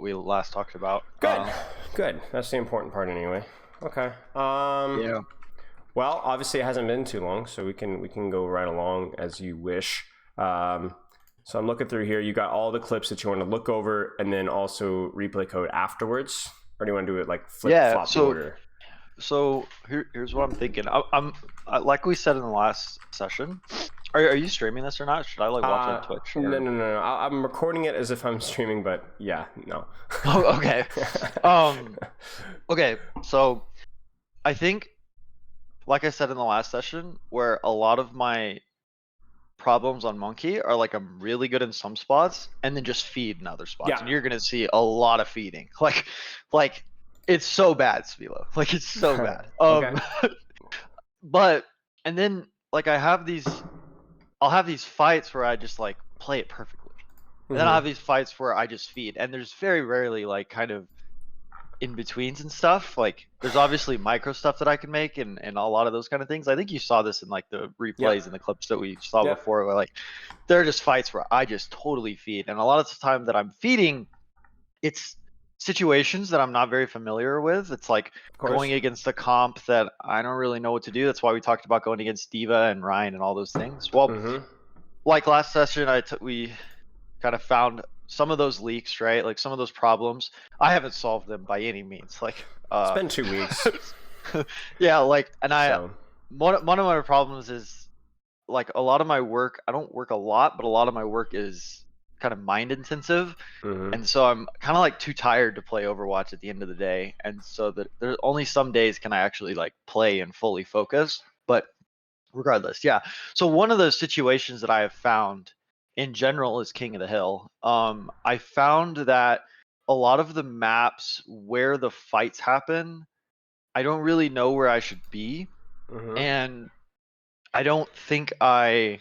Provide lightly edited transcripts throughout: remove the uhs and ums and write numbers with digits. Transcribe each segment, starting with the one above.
we last talked about. Good. That's the important part anyway. Okay. Yeah. Well, obviously it hasn't been too long, so we can go right along as you wish. So I'm looking through here. You got all the clips that you want to look over, and then also replay code afterwards. Or do you want to do it like flip-flop order? So here's what I'm thinking. Like we said in the last session. Are you streaming this or not? Should I like watch on Twitch? Or... No. I'm recording it as if I'm streaming, but yeah, no. Oh, okay. Okay. So I think, like I said in the last session, where a lot of my problems on Monkey are like I'm really good in some spots and then just feed in other spots, and you're gonna see a lot of feeding. Like it's so bad, Svilo. Like it's so bad. But and then like I'll have these fights where I just like play it perfectly. And then I'll have these fights where I just feed, and there's very rarely like kind of in betweens and stuff. Like there's obviously micro stuff that I can make and a lot of those kind of things. I think you saw this in like the replays and the clips that we saw before, where like there are just fights where I just totally feed, and a lot of the time that I'm feeding, it's situations that I'm not very familiar with. It's like going against a comp that I don't really know what to do. That's why we talked about going against Diva and Ryan and all those things. Well, like last session, we kind of found some of those leaks, right? Like some of those problems. I haven't solved them by any means. Like it's been 2 weeks. Yeah, like, and one of my problems is like a lot of my work. I don't work a lot, but a lot of my work is kind of mind intensive, and so I'm kind of like too tired to play Overwatch at the end of the day, and so that there's only some days can I actually like play and fully focus. But regardless, yeah. So one of those situations that I have found in general is King of the Hill. I found that a lot of the maps where the fights happen, I don't really know where I should be, and I don't think I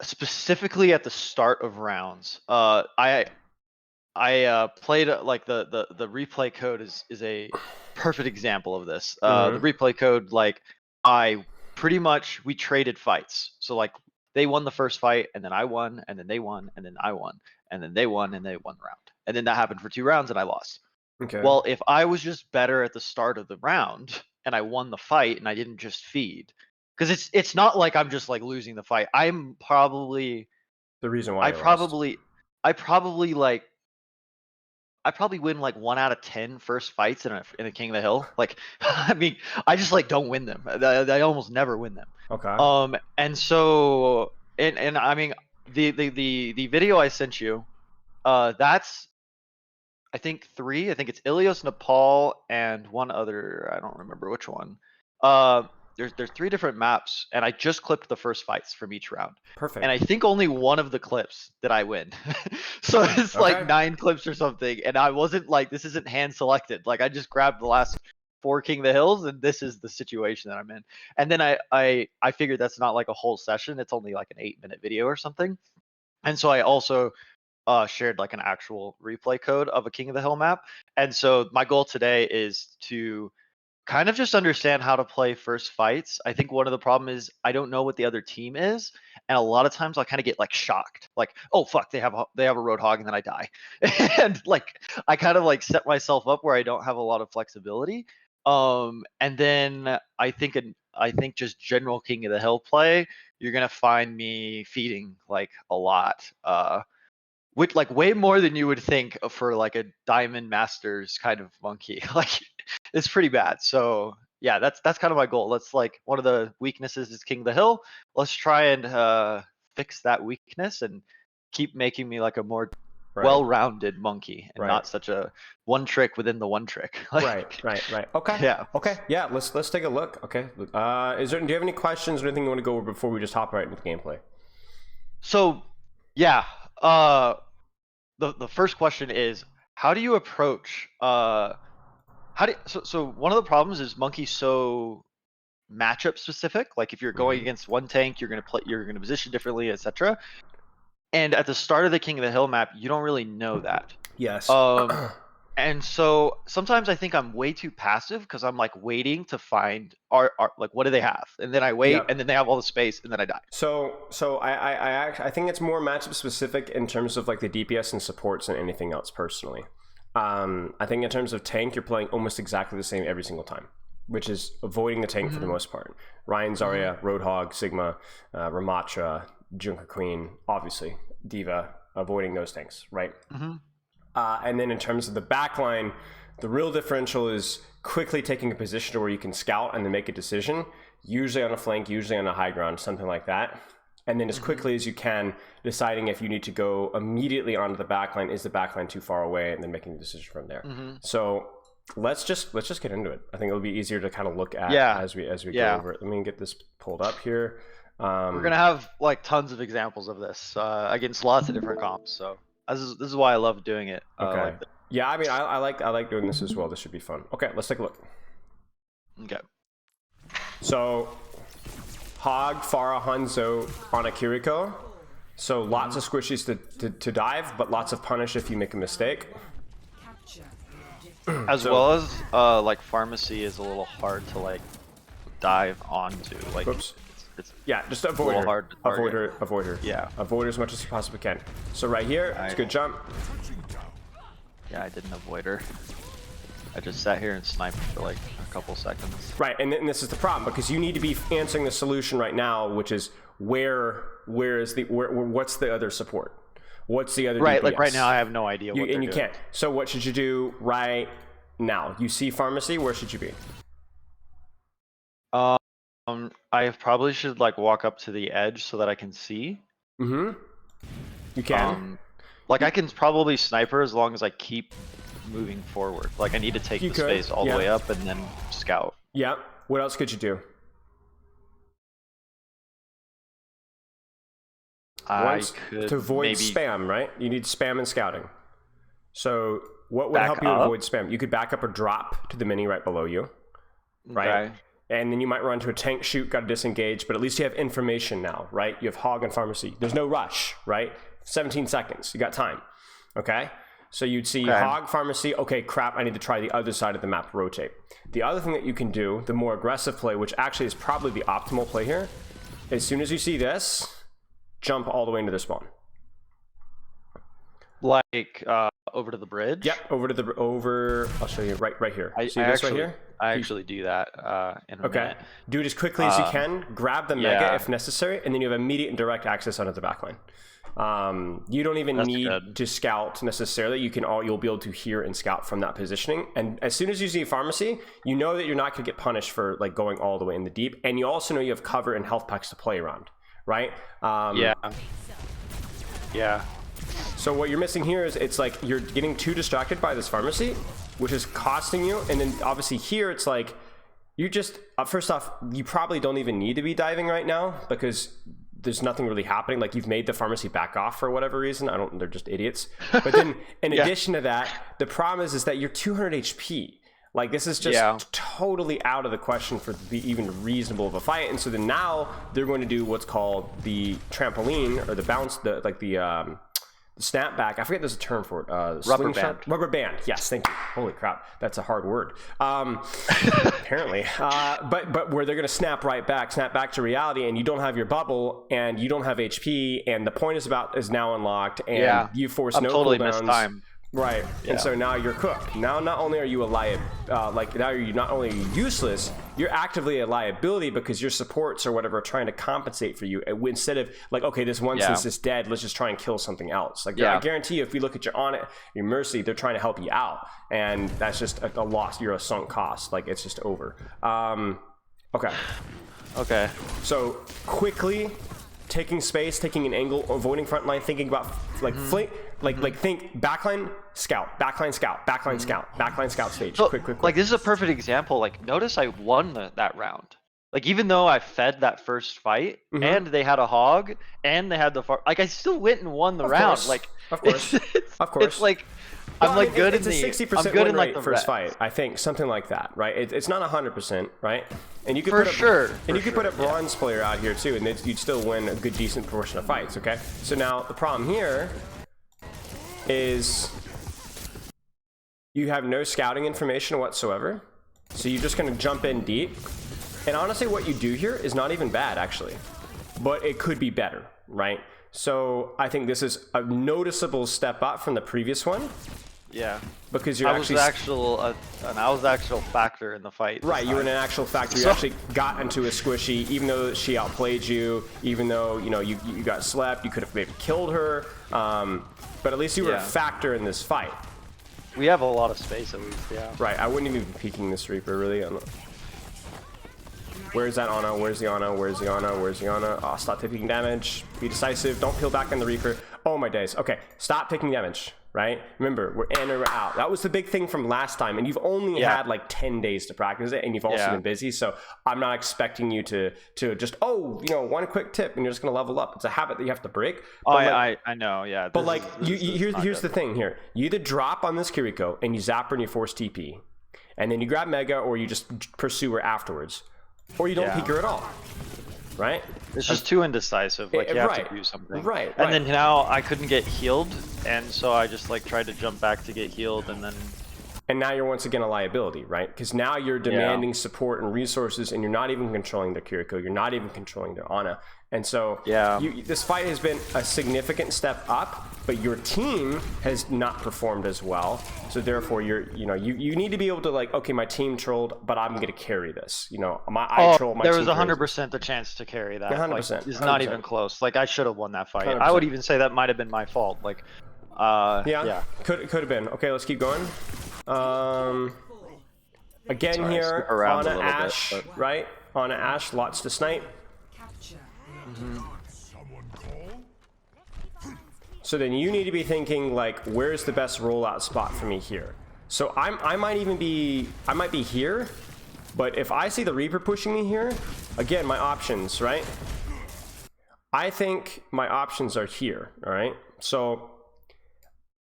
specifically at the start of rounds. I played like the replay code is a perfect example of this. The replay code, like I pretty much we traded fights. So like they won the first fight, and then I won, and then they won, and then I won, and then they won, and they won the round. And then that happened for 2 rounds, and I lost. Okay. Well, if I was just better at the start of the round and I won the fight and I didn't just feed, because it's not like I'm just like losing the fight. I'm probably the reason why I probably win like 1 out of 10 first fights in a King of the Hill. Like, I mean, I just like don't win them. I almost never win them. Okay. And so, and I mean, the video I sent you, that's I think 3. I think it's Ilios, Nepal, and one other. I don't remember which one. There's 3 different maps, and I just clipped the first fights from each round. Perfect. And I think only one of the clips did I win. So it's like 9 clips or something, and I wasn't like, this isn't hand selected. Like I just grabbed the last 4 King of the Hills, and this is the situation that I'm in. And then I figured that's not like a whole session. It's only like an 8-minute video or something. And so I also shared like an actual replay code of a King of the Hill map. And so my goal today is to kind of just understand how to play first fights. I think one of the problem is I don't know what the other team is, and a lot of times I'll kind of get like shocked, like, oh fuck, they have a Roadhog, and then I die, and like I kind of like set myself up where I don't have a lot of flexibility. And then I think just general King of the Hill play, you're gonna find me feeding like a lot, which like way more than you would think for like a Diamond Masters kind of monkey. Like it's pretty bad. So yeah, that's kind of my goal. Let's like, one of the weaknesses is King of the Hill. Let's try and fix that weakness and keep making me like a more well-rounded monkey and not such a one trick within the one trick. Like, right. Okay. Yeah. Okay. Yeah. Let's take a look. Okay. Do you have any questions or anything you want to go over before we just hop right into the gameplay? So yeah, the first question is, how do you approach so one of the problems is Monkey's so matchup specific. Like if you're going against one tank, you're gonna position differently, etc. And at the start of the King of the Hill map, you don't really know that. Yes. And so sometimes I think I'm way too passive because I'm like waiting to find our like what do they have, and then I wait, Yeah. and then they have all the space, and then I die. So I think it's more matchup specific in terms of like the DPS and supports than anything else personally. I think in terms of tank, you're playing almost exactly the same every single time, which is avoiding the tank for the most part. Ryan, Zarya, Roadhog, Sigma, Ramatra, Junker Queen, obviously Diva, avoiding those things, right? And then in terms of the backline, the real differential is quickly taking a position to where you can scout and then make a decision, usually on a flank, usually on a high ground, something like that. And then as quickly as you can, deciding if you need to go immediately onto the backline, is the backline too far away, and then making a decision from there. So let's just get into it. I think it'll be easier to kind of look at as we go over it. Let me get this pulled up here. We're gonna have like tons of examples of this against lots of different comps. So this is why I love doing it. Okay. Like this. Yeah, I mean, I like doing this as well. This should be fun. Okay, let's take a look. Okay. So, Hog, Pharah, Hanzo on a Kiriko. So lots of squishies to dive, but lots of punish if you make a mistake. As well as like pharmacy is a little hard to like dive onto. Like Oops. It's Yeah, just avoid her. hard to Avoid target. her. Avoid her. Yeah. Avoid her as much as you possibly can. So right here, it's a good jump. Yeah, I didn't avoid her. I just sat here and sniped for like a couple seconds. Right, and this is the problem because you need to be answering the solution right now, which is what's the other support? What's the other Right, DPS? like right now I have no idea what and they're you doing. can't. So what should you do right now? You see pharmacy, where should you be? I probably should like walk up to the edge so that I can see. You can. Like I can probably sniper as long as I keep moving forward. Like I need to take the space all the way up and then scout. Yeah. What else could you do? To avoid spam, right? You need spam and scouting. So what would help you avoid spam? You could back up or drop to the mini right below you, right? Okay. And then you might run to a tank shoot, got to disengage, but at least you have information now, right? You have Hog and Pharmacy. There's no rush, right? 17 seconds, you got time, okay? So you'd see Hog, Pharmacy, okay, crap, I need to try the other side of the map, rotate. The other thing that you can do, the more aggressive play, which actually is probably the optimal play here, as soon as you see this, jump all the way into the spawn. Like over to the bridge? Yep, I'll show you right here. See this right here? I actually do that in a minute. Do it as quickly as you can, grab the mega if necessary, and then you have immediate and direct access onto the backline. You don't even need to scout necessarily. You'll be able to hear and scout from that positioning. And as soon as you see pharmacy, you know that you're not going to get punished for like going all the way in the deep, and you also know you have cover and health packs to play around, right? Yeah. So what you're missing here is it's like you're getting too distracted by this pharmacy, which is costing you. And then obviously here it's like you just first off, you probably don't even need to be diving right now because there's nothing really happening. Like you've made the pharmacy back off for whatever reason. They're just idiots. But then in addition to that, the problem is that you're 200 HP. Like this is just totally out of the question for the even reasonable of a fight. And so then now they're going to do what's called the trampoline or the bounce, the snapback. I forget there's a term for it. Rubber band. Rubber band. Yes, thank you. Holy crap, that's a hard word. Apparently. But where they're going to snap back to reality, and you don't have your bubble, and you don't have HP, and the point is now unlocked, and you force no totally cooldowns. Missed time. Right, and so now you're cooked. Now not only are you now you're not only useless, you're actively a liability because your supports or whatever are trying to compensate for you instead of like, okay, this one instance is dead, let's just try and kill something else. Like I guarantee you, if you look at your Mercy, they're trying to help you out, and that's just a loss. You're a sunk cost. Like it's just over. Okay. So quickly taking space, taking an angle, avoiding front line, thinking about like flank. Think backline scout stage. So, quick. Like this is a perfect example. Like notice I won that round. Like even though I fed that first fight and they had a hog and they had I still went and won the round. Like of course. It's like I'm like good in the 60% win rate first fight. I think something like that, right? It's not 100%, right? And you could put a bronze player out here too, and you'd still win a good decent proportion of fights. Okay, so now the problem here is you have no scouting information whatsoever. So you're just going to jump in deep. And honestly, what you do here is not even bad, actually. But it could be better, right? So I think this is a noticeable step up from the previous one. Yeah. Because you're actually... I was actual factor in the fight. Right, you were an actual factor. You actually got into a squishy, even though she outplayed you, even though, you know, you got slept, you could have maybe killed her. But at least you were a factor in this fight. We have a lot of space at least, yeah. Right, I wouldn't even be peeking this Reaper, really. Where's that Ana? Where's the Ana? Where's the Ana? Where's the Ana? Oh, stop taking damage. Be decisive. Don't peel back on the Reaper. Oh my days. Okay, stop taking damage, right? Remember, we're in or we're out. That was the big thing from last time, and you've only had like 10 days to practice it, and you've also been busy, so I'm not expecting you to just, oh, you know, one quick tip, and you're just going to level up. It's a habit that you have to break. Oh, I know, yeah. But like, here's the thing here. You either drop on this Kiriko, and you zap her and you force TP, and then you grab Mega, or you just pursue her afterwards. Or you don't peek her at all, right? It's just too indecisive. Like, you have to do something. Right. And then now I couldn't get healed, and so I just like tried to jump back to get healed, and then... And now you're once again a liability, right? Because now you're demanding support and resources, and you're not even controlling the Kiriko. You're not even controlling the Ana. And so this fight has been a significant step up, but your team has not performed as well. So therefore, you need to be able to, like, okay, my team trolled, but I'm going to carry this. You know, I troll, my team. There was 100% the chance to carry that. 100%. Like, it's not even close. Like, I should have won that fight. 100%. I would even say that might have been my fault. Like, could have been. Okay, let's keep going. Again here, on an Ash, right? On an Ash, lots to snipe. So then you need to be thinking, like, where's the best rollout spot for me here? So I might be here, but if I see the Reaper pushing me here, again, my options, right? I think my options are here, all right? So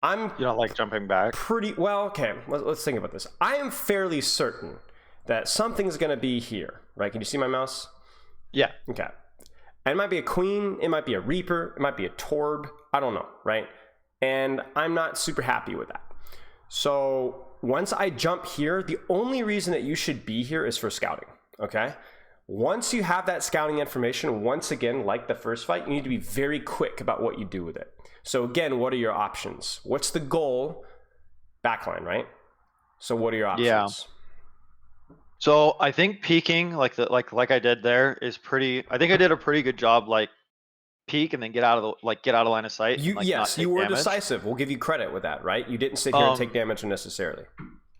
you don't like jumping back? Pretty well. Okay, let's think about this. I am fairly certain that something's gonna be here, right? Can you see my mouse? Yeah. Okay. And it might be a queen, it might be a Reaper, it might be a Torb, I don't know, right? And I'm not super happy with that. So once I jump here, the only reason that you should be here is for scouting, okay? Once you have that scouting information, once again, like the first fight, you need to be very quick about what you do with it. So again, what are your options? What's the goal? Backline, right? So what are your options? Yeah. So I think peeking like I did there is pretty. I think I did a pretty good job. Like peek and then get out of line of sight. You were decisive. We'll give you credit with that, right? You didn't sit here and take damage unnecessarily.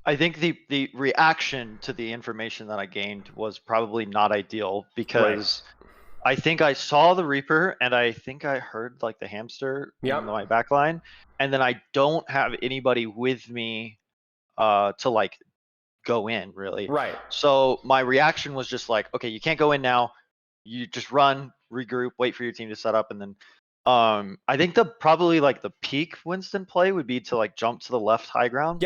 I think the reaction to the information that I gained was probably not ideal because I think I saw the Reaper and I think I heard like the hamster in my backline, and then I don't have anybody with me to like go in really. Right. So my reaction was just like, okay, you can't go in now. You just run, regroup, wait for your team to set up, and then I think probably like the peak Winston play would be to like jump to the left high ground.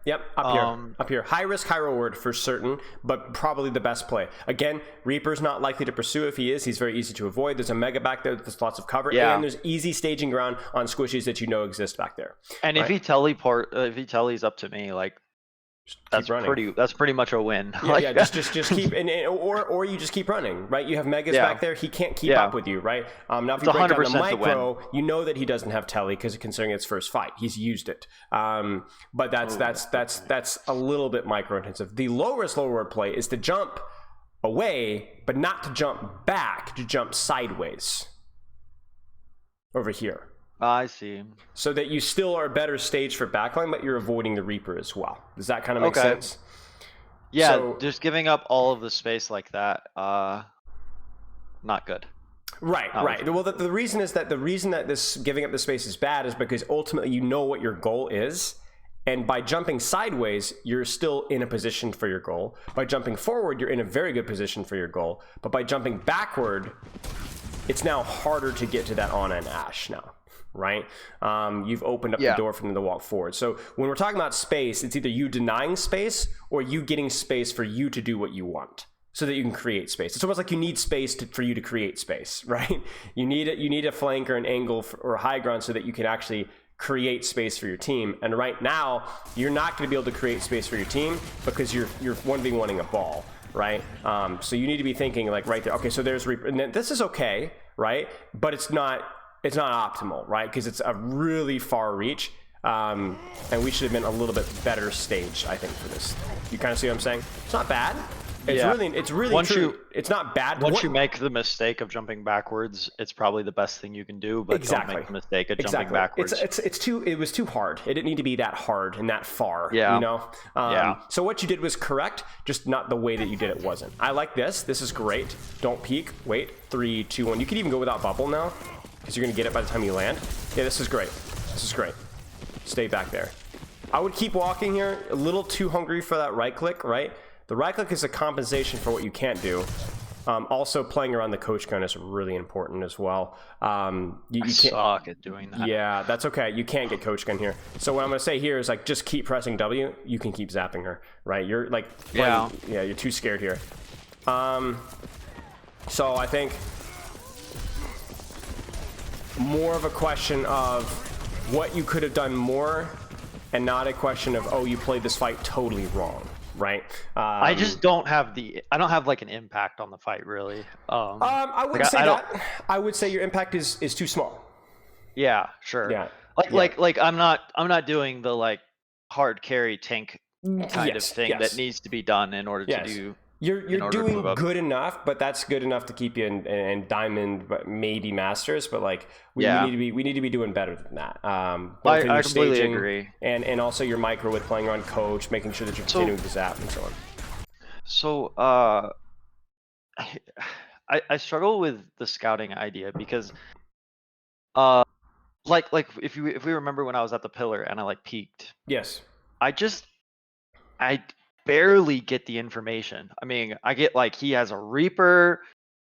Yep, up here. High risk, high reward for certain, but probably the best play. Again, Reaper's not likely to pursue. If he is, he's very easy to avoid. There's a Mega back there, there's lots of cover, and there's easy staging ground on squishies that you know exist back there. And if he tellies up to me, like that's pretty much a win. Just keep or you just keep running, right? You have Megas back there. He can't keep up with you, right? Now if you break down the micro, you know that he doesn't have telly because considering it's first fight, he's used it. But that's a little bit micro intensive. The lowest word play is to jump away, but not to jump back, to jump sideways over here. I see. So that you still are better staged for backline, but you're avoiding the Reaper as well. Does that kind of make sense? Yeah, so, just giving up all of the space like that, not good. Right. Well, the reason that this giving up the space is bad is because ultimately you know what your goal is. And by jumping sideways, you're still in a position for your goal. By jumping forward, you're in a very good position for your goal. But by jumping backward, it's now harder to get to that Ana and Ash now. Right? You've opened up the door for them to walk forward. So when we're talking about space, it's either you denying space or you getting space for you to do what you want so that you can create space. It's almost like you need space for you to create space, right? You need a flank or an angle or a high ground so that you can actually create space for your team. And right now, you're not going to be able to create space for your team because you're 1v1ing a ball, right? So you need to be thinking like right there. Okay, so there's and then this is okay, right? But it's not optimal, right? Because it's a really far reach. And we should have been a little bit better staged, I think, for this. You kind of see what I'm saying? It's not bad. It's really true. It's not bad. Once you make the mistake of jumping backwards, it's probably the best thing you can do. But don't make the mistake of jumping backwards. It was too hard. It didn't need to be that hard and that far. Yeah. You know. So what you did was correct, just not the way that you did it wasn't. I like this. This is great. Don't peek. Wait. 3, 2, 1. You can even go without bubble now, because you're gonna get it by the time you land. Yeah, this is great. This is great. Stay back there. I would keep walking here. A little too hungry for that right click, right? The right click is a compensation for what you can't do. Also, playing around the coach gun is really important as well. You can't suck at doing that. Yeah, that's okay. You can't get coach gun here. So what I'm going to say here is like just keep pressing W. You can keep zapping her, right? You're like playing, yeah, you're too scared here. So I think more of a question of what you could have done more, and not a question of, oh, you played this fight totally wrong, right? I just don't have like an impact on the fight really. I wouldn't say that. I would say your impact is too small. Yeah, sure. Yeah. Like I'm not doing the like hard carry tank kind of thing that needs to be done in order to do. You're doing good enough, but that's good enough to keep you in diamond, but maybe masters. But like we need to be doing better than that. Both in your I completely staging agree. And also your micro with playing on coach, making sure that you're continuing to zap and so on. So I struggle with the scouting idea because like if we remember when I was at the pillar and I like peaked. Yes. I barely get the information. I mean, I get like he has a Reaper.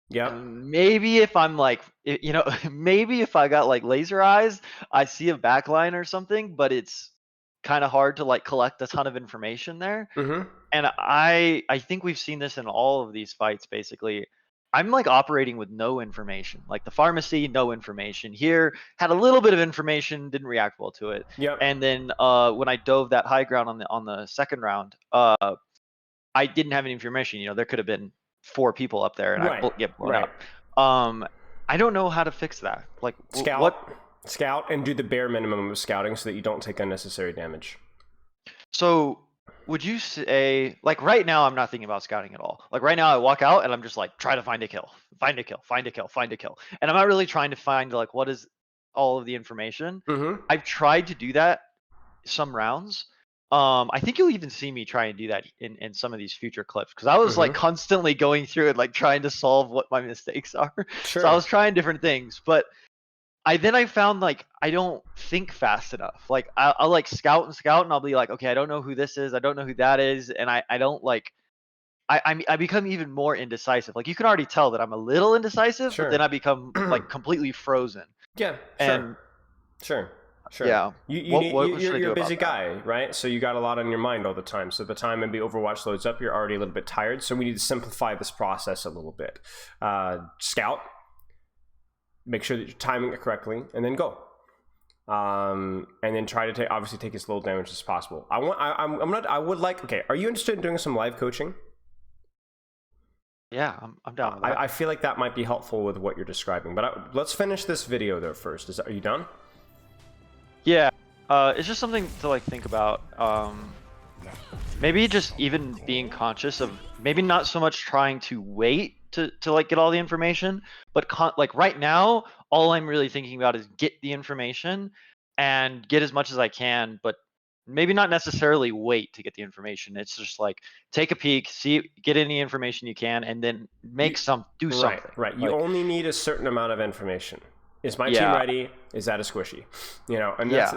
Yeah. Maybe if I'm like, you know, maybe if I got like laser eyes, I see a backline or something, but it's kind of hard to like collect a ton of information there. Mm-hmm. And I think we've seen this in all of these fights basically. I'm like operating with no information. Like the pharmacy, no information. Here had a little bit of information, didn't react well to it. Yep. And then when I dove that high ground on the second round, I didn't have any information. You know, there could have been 4 people up there, and I get blown up. I don't know how to fix that. Like scout and do the bare minimum of scouting so that you don't take unnecessary damage. So would you say, like right now, I'm not thinking about scouting at all. Like right now, I walk out and I'm just like, try to find a kill, find a kill, find a kill, find a kill. And I'm not really trying to find like, what is all of the information. Mm-hmm. I've tried to do that some rounds. I think you'll even see me try and do that in some of these future clips. Cause I was like constantly going through it, like trying to solve what my mistakes are. Sure. So I was trying different things, but I found like I don't think fast enough. Like I'll like scout and I'll be like, okay, I don't know who this is, I don't know who that is, and I don't like I become even more indecisive. Like you can already tell that I'm a little indecisive, but then I become like completely frozen. Yeah, and sure. Yeah. You're a busy guy, right? So you got a lot on your mind all the time. So the time maybe Overwatch loads up, you're already a little bit tired. So we need to simplify this process a little bit. Scout. Make sure that you're timing it correctly, and then go. And then try to obviously take as little damage as possible. Okay, are you interested in doing some live coaching? Yeah, I'm down with that. I feel like that might be helpful with what you're describing. But let's finish this video though first. Are you done? Yeah. It's just something to like think about. Maybe just even being conscious of maybe not so much trying to wait to like get all the information, but like right now, all I'm really thinking about is get the information and get as much as I can, but maybe not necessarily wait to get the information. It's just like take a peek, get any information you can, and then do something. Right. You only need a certain amount of information. Is my team ready? Is that a squishy? You know, and that's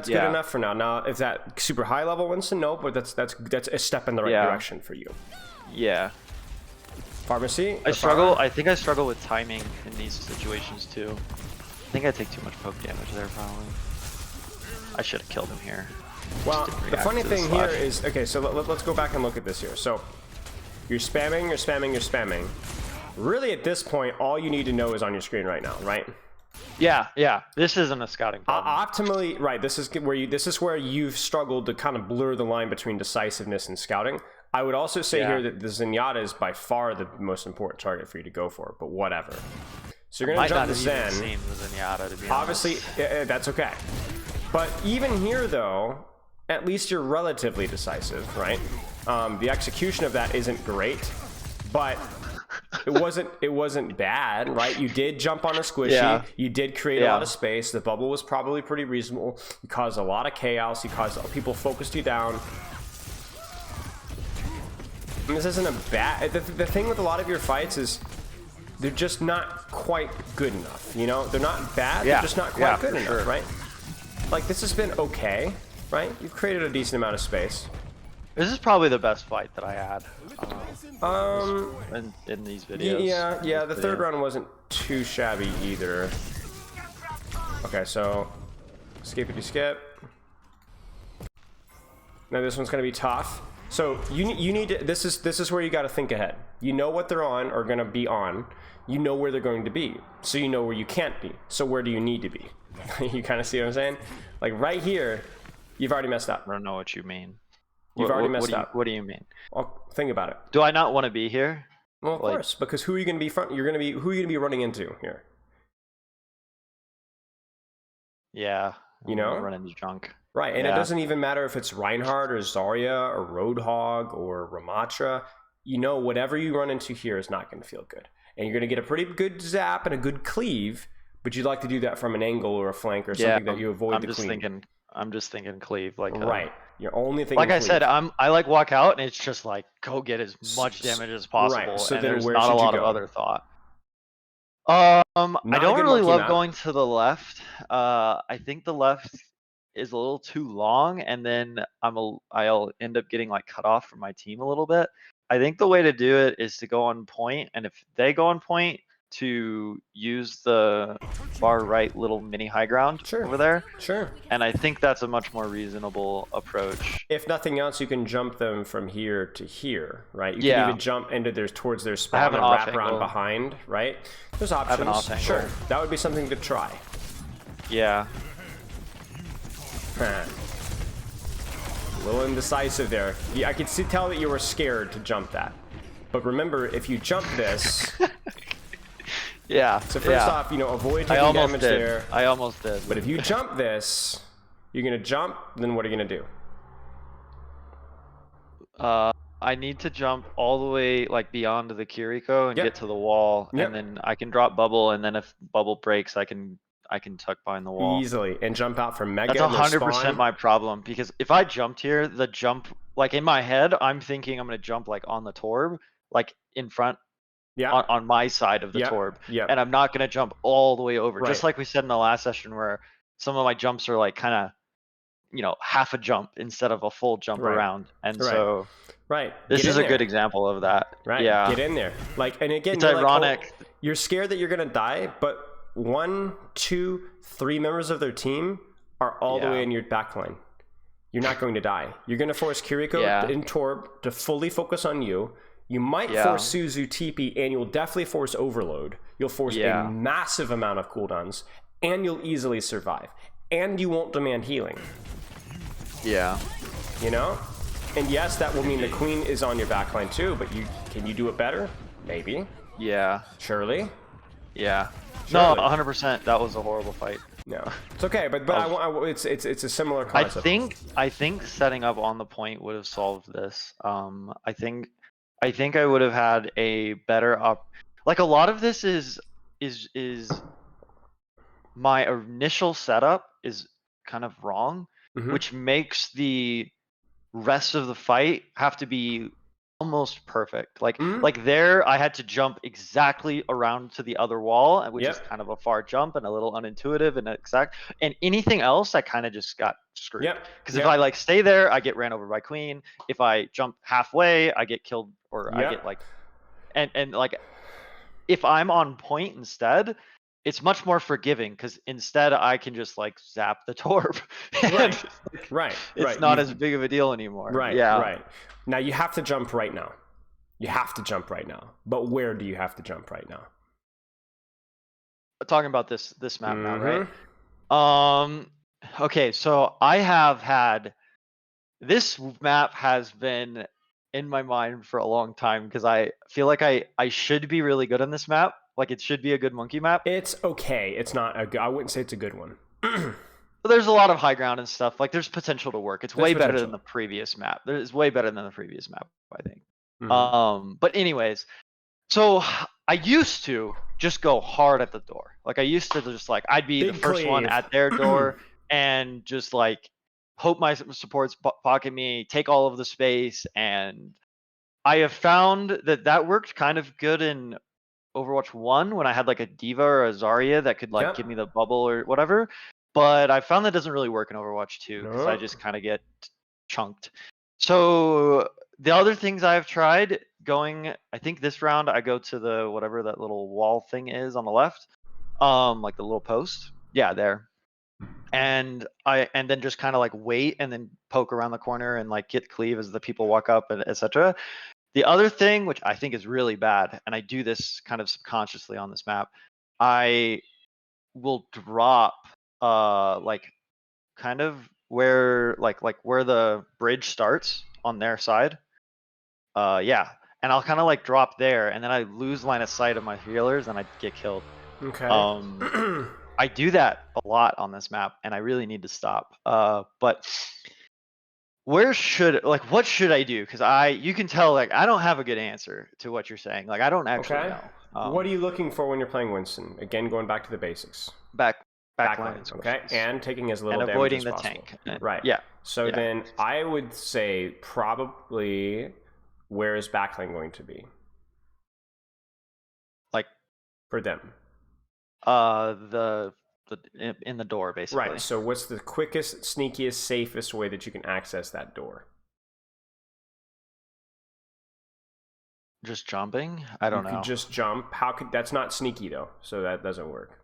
good enough for now. Now, if that super high level Winston, no, but that's a step in the right direction for you. Yeah. Pharmacy. I think I struggle with timing in these situations too. I think I take too much poke damage there probably. I should have killed him here. Well, the funny thing here is, okay, so let's go back and look at this here. So you're spamming. Really, at this point, all you need to know is on your screen right now, right? Yeah. This isn't a scouting problem. Optimally, right. This is where you've struggled to kind of blur the line between decisiveness and scouting. I would also say here that the Zenyatta is by far the most important target for you to go for, but whatever. So you're going to jump the Zen. Seen the Zenyatta, to be obviously, that's okay. But even here, though, at least you're relatively decisive, right? The execution of that isn't great, but it wasn't bad, right? You did jump on a squishy. Yeah. You did create a lot of space. The bubble was probably pretty reasonable. You caused a lot of chaos. You caused people focused you down. And this isn't a bad. The thing with a lot of your fights is they're just not quite good enough. You know, they're not bad. They're just not quite good enough, right? Like this has been okay, right? You've created a decent amount of space. This is probably the best fight that I had in these videos. Yeah. The third round wasn't too shabby either. Okay, so skippity skip. Now this one's gonna be tough. So you need to. This is where you got to think ahead. You know what they're on or gonna be on. You know where they're going to be. So you know where you can't be. So where do you need to be? You kind of see what I'm saying? Like right here, you've already messed up. I don't know what you mean. You've already messed up. What do you mean? Well, think about it. Do I not want to be here? Well, of course, because who are you going to be who are you going to be running into here? Yeah. You know? Run into junk. Right, and it doesn't even matter if it's Reinhardt or Zarya or Roadhog or Ramatra. You know, whatever you run into here is not going to feel good. And you're going to get a pretty good zap and a good cleave, but you'd like to do that from an angle or a flank or something that you avoid the cleave. I'm just thinking cleave. Like right. You're only thinking like I cleave. said, I like walk out and it's just like go get as much damage as possible. Right. So and then there's where not a lot of other thought. I don't really love going to the left. I think the left is a little too long, and then I'll end up getting like cut off from my team a little bit. I think the way to do it is to go on point, and if they go on point, to use the far right little mini high ground over there. Sure. And I think that's a much more reasonable approach. If nothing else, you can jump them from here to here, right? You can even jump into towards their spawn and wrap around behind, right? There's options. Sure. That would be something to try. Yeah. A little indecisive there. Yeah, I could tell that you were scared to jump that. But remember, if you jump this... Yeah. So first off, you know, avoid taking damage there. I almost did. But if you jump this, you're going to jump, then what are you going to do? I need to jump all the way like beyond the Kiriko and get to the wall. And then I can drop bubble, and then if bubble breaks, I can tuck behind the wall easily and jump out from mega. That's 100% my problem, because if I jumped here, the jump, like in my head, I'm thinking I'm gonna jump like on the torb, like in front, on my side of the torb, and I'm not gonna jump all the way over. Just like we said in the last session, where some of my jumps are like kind of, you know, half a jump instead of a full jump around, and so this is a good example of that. Yeah, get in there. Like, and again, it's ironic. Like, oh, you're scared that you're gonna die, but 1, 2, 3 members of their team are all the way in your backline. You're not going to die. You're going to force Kiriko and Torb to fully focus on you. You might force Suzu TP, and you'll definitely force Overload. You'll force a massive amount of cooldowns, and you'll easily survive. And you won't demand healing. Yeah. You know? And yes, that will mean the Queen is on your backline too, but can you do it better? Maybe. Yeah. Surely? Yeah. No, 100%. That was a horrible fight. No, it's okay, but it's a similar concept. I think setting up on the point would have solved this. I think I would have had a better like a lot of this is my initial setup is kind of wrong, which makes the rest of the fight have to be almost perfect. Like there, I had to jump exactly around to the other wall, which is kind of a far jump and a little unintuitive and exact. And anything else, I kind of just got screwed. Because if I like stay there, I get ran over by Queen. If I jump halfway, I get killed, or I get like, and like, if I'm on point instead, it's much more forgiving, because instead I can just like zap the torb. It's not as big of a deal anymore. Right. Now you have to jump right now. You have to jump right now. But where do you have to jump right now? talking about this map now, right? Okay, so I have had this map has been in my mind for a long time because I feel like I should be really good on this map. Like it should be a good monkey map. It's okay. It's not a good, I wouldn't say it's a good one. But there's a lot of high ground and stuff. Like there's potential to work. It's There's way better potential. than the previous map. It's way better than the previous map, I think. Mhm. But anyways, so I used to just go hard at the door. Like I used to just like I'd be Big the first one cleave. at their door and just like hope my supports pocket me, take all of the space, and I have found that worked kind of good in Overwatch 1 when I had like a Diva or a Zarya that could like Yep. give me the bubble or whatever. But I found that doesn't really work in Overwatch 2 because I Nope. just kind of get chunked. So the other things I've tried going, I think this round I go to the whatever that little wall thing is on the left, like the little post. Yeah, there. And then just kind of like wait and then poke around the corner and like get cleave as the people walk up and etc. The other thing, which I think is really bad, and I do this kind of subconsciously on this map, I will drop like kind of where like where the bridge starts on their side. Yeah. And I'll kind of like drop there and then I lose line of sight of my healers and I get killed. Okay. I do that a lot on this map and I really need to stop. But what should I do? Because you can tell like I don't have a good answer to what you're saying. Like I don't actually know. What are you looking for when you're playing Winston? Again, going back to the basics. Backline, okay, and taking as little and damage avoiding as the possible. tank. Right. Yeah. So yeah. then I would say probably where is backline going to be? Like for them. In the door basically. Right. So what's the quickest, sneakiest, safest way that you can access that door? Just jumping? I don't know. You could just jump. How could that's not sneaky though, so that doesn't work.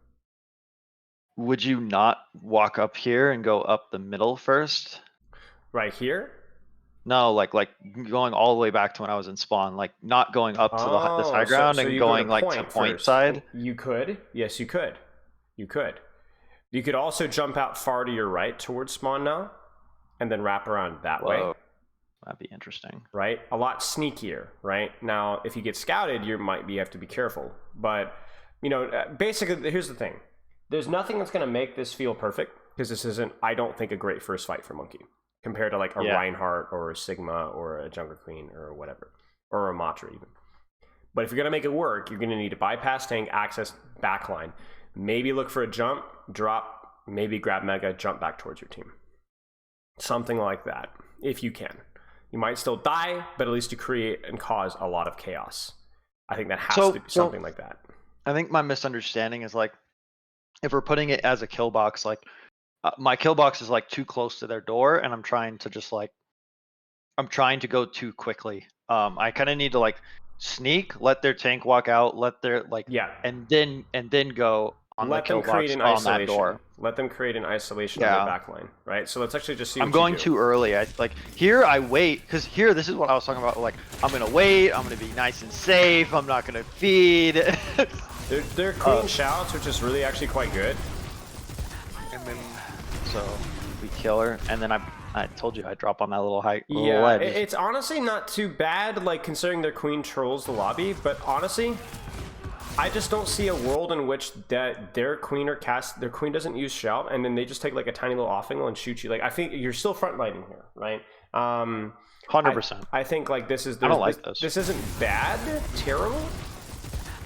Would you not walk up here and go up the middle first? Right here? No, like going all the way back to when I was in spawn, like not going up to this high ground so and you going go to like to point side. You could. Yes, you could. You could. You could also jump out far to your right towards spawn now, and then wrap around that way. That'd be interesting. Right? A lot sneakier, right? Now, if you get scouted, you might have to be careful. But, you know, basically, here's the thing. There's nothing that's going to make this feel perfect, because this isn't, I don't think, a great first fight for Monkey, compared to like a Reinhardt or a Sigma or a Jungle Queen or whatever, or a Matra even. But if you're going to make it work, you're going to need to bypass tank, access backline. Maybe look for a jump, drop, maybe grab Mega, jump back towards your team. Something like that, if you can. You might still die, but at least you create and cause a lot of chaos. I think that has to be something like that. I think my misunderstanding is like, if we're putting it as a kill box, like my kill box is like too close to their door, and I'm trying to just like, I'm trying to go too quickly. I kind of need to like sneak, let their tank walk out, let their like, and then go on the kill box on that door. Let them create an isolation on their backline, right? So let's actually just see. I'm going too early. Like here, I wait because here, this is what I was talking about. Like I'm gonna wait. I'm gonna be nice and safe. I'm not gonna feed. They're queen shouts, which is really actually quite good. And then so we kill her, and then I told you I drop on that little ledge. It's honestly not too bad, like considering their queen trolls the lobby. But honestly, I just don't see a world in which their queen doesn't use shout, and then they just take like a tiny little off angle and shoot you. Like I think you're still front lighting here, right? 100%. I think like this is. I don't like this. This isn't bad, terrible.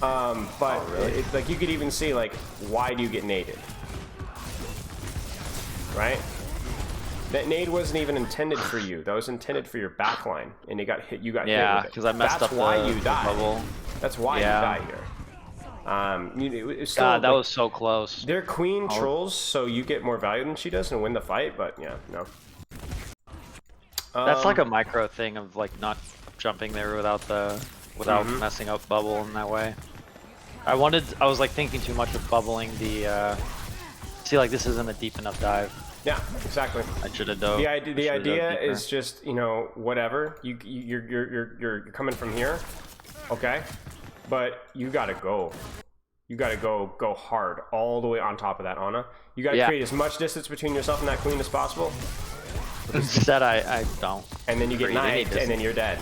But really? like you could even see like why do you get naded, right? That nade wasn't even intended for you. That was intended for your backline, and you got hit. You got hit with it. Because I messed up. That's why you died. Bubble. That's why you die here. God, that was so close. They're queen trolls, so you get more value than she does and win the fight. But yeah, no. That's like a micro thing of like not jumping there without messing up bubble in that way. I was like thinking too much of bubbling the. See, like this isn't a deep enough dive. Yeah, exactly. I should have dove. The idea is just, you know, whatever. You're coming from here, okay? But you gotta go. You got to go hard all the way on top of that Ana. You got to create as much distance between yourself and that queen as possible. Instead, I don't. And then you get knifed, and then you're dead.